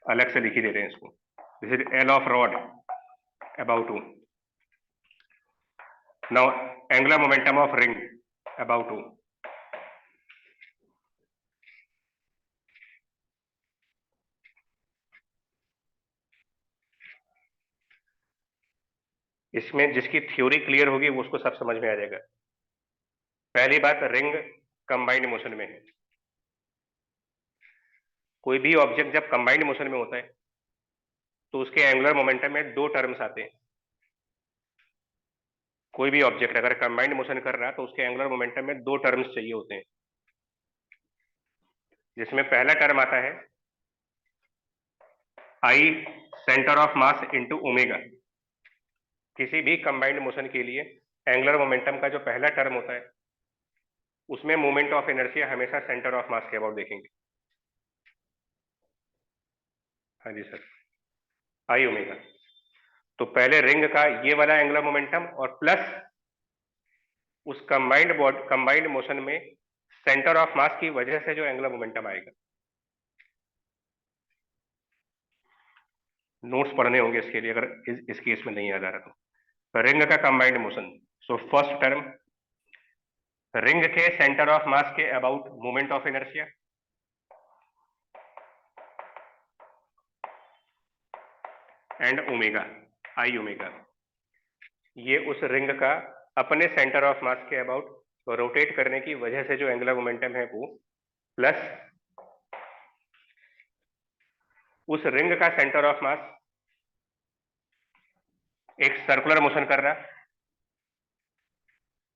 अलग से लिख ही दे रहे हैं इसको, this is L of rod about O. Now angular momentum of ring about O. इसमें जिसकी थ्योरी क्लियर होगी वो उसको सब समझ में आ जाएगा। पहली बात, रिंग कंबाइंड मोशन में है। कोई भी ऑब्जेक्ट जब कंबाइंड मोशन में होता है तो उसके एंगुलर मोमेंटम में दो टर्म्स आते हैं। कोई भी ऑब्जेक्ट अगर कंबाइंड मोशन कर रहा है तो उसके एंगुलर मोमेंटम में दो टर्म्स चाहिए होते हैं, जिसमें पहला टर्म आता है I centre of mass into omega. किसी भी कंबाइंड मोशन के लिए एंगुलर मोमेंटम का जो पहला टर्म होता है उसमें मोमेंट ऑफ इनर्शिया हमेशा सेंटर ऑफ मास के अबाउट देखेंगे। हाँ जी सर, आई ओमेगा। तो पहले रिंग का ये वाला एंगुलर मोमेंटम और प्लस उस कंबाइंड मोशन में सेंटर ऑफ मास की वजह से जो एंगुलर मोमेंटम आएगा। नोट्स पढ़ने होंगे इसके लिए अगर इस केस में नहीं याद आ रहा तो। रिंग का combined motion, so first term ring के सेंटर ऑफ मास के about moment of inertia, and omega I omega, ये उस रिंग का अपने सेंटर ऑफ मास के अबाउट रोटेट करने की वजह से जो एंगुलर मोमेंटम है वो, प्लस उस रिंग का सेंटर ऑफ मास एक सर्कुलर मोशन कर रहा,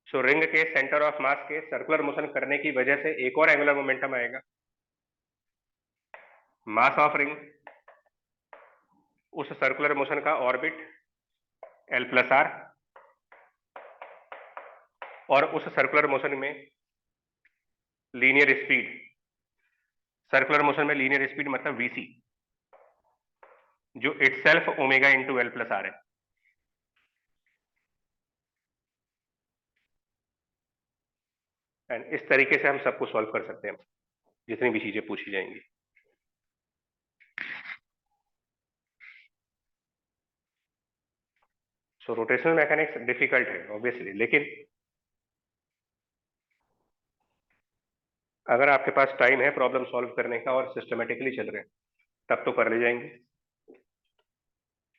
सो रिंग के सेंटर ऑफ मास के सर्कुलर मोशन करने की वजह से एक और एंगुलर मोमेंटम आएगा, मास ऑफ रिंग, उस सर्कुलर मोशन का ऑर्बिट L प्लस आर, और उस सर्कुलर मोशन में लीनियर स्पीड, सर्कुलर मोशन में लीनियर स्पीड मतलब vc, जो itself omega into L plus R है। एंड इस तरीके से हम सबको सॉल्व कर सकते हैं जितनी भी चीजें पूछी जाएंगी। सो रोटेशनल मैकेनिक्स डिफिकल्ट है ऑब्वियसली, लेकिन अगर आपके पास टाइम है प्रॉब्लम सॉल्व करने का और सिस्टमेटिकली चल रहे हैं तब तो कर ले जाएंगे।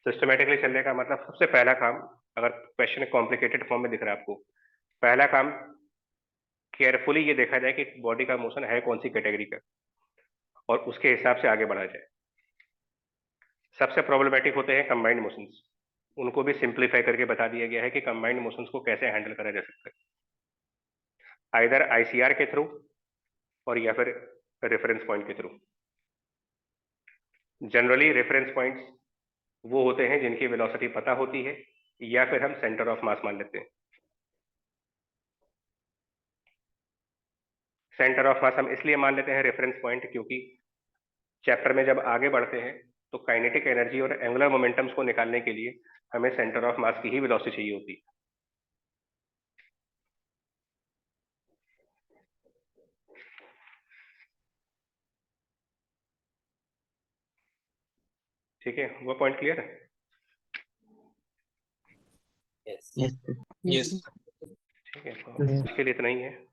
सिस्टमेटिकली चलने का मतलब सबसे पहला काम, अगर क्वेश्चन कॉम्प्लिकेटेड फॉर्म में दिख रहा है आपको, पहला काम केयरफुली ये देखा जाए कि बॉडी का मोशन है कौन सी कैटेगरी का और उसके हिसाब से आगे बढ़ा जाए। सबसे प्रॉब्लमेटिक होते हैं कंबाइंड मोशंस, उनको भी सिंप्लीफाई करके बता दिया गया है कि कंबाइंड मोशंस को कैसे हैंडल करा जा सकता है, आइदर आईसीआर के थ्रू और या फिर रेफरेंस पॉइंट के थ्रू। जनरली रेफरेंस पॉइंट्स वो होते हैं जिनकी वेलोसिटी पता होती है या फिर हम सेंटर ऑफ मास मान लेते हैं। सेंटर ऑफ मास हम इसलिए मान लेते हैं रेफरेंस पॉइंट क्योंकि चैप्टर में जब आगे बढ़ते हैं तो काइनेटिक एनर्जी और एंगुलर मोमेंटम्स को निकालने के लिए हमें सेंटर ऑफ मास की ही वेलोसिटी चाहिए होती है। ठीक है, वो पॉइंट क्लियर है? Yes. Yes. ठीक है, तो इसके लिए इतना ही है।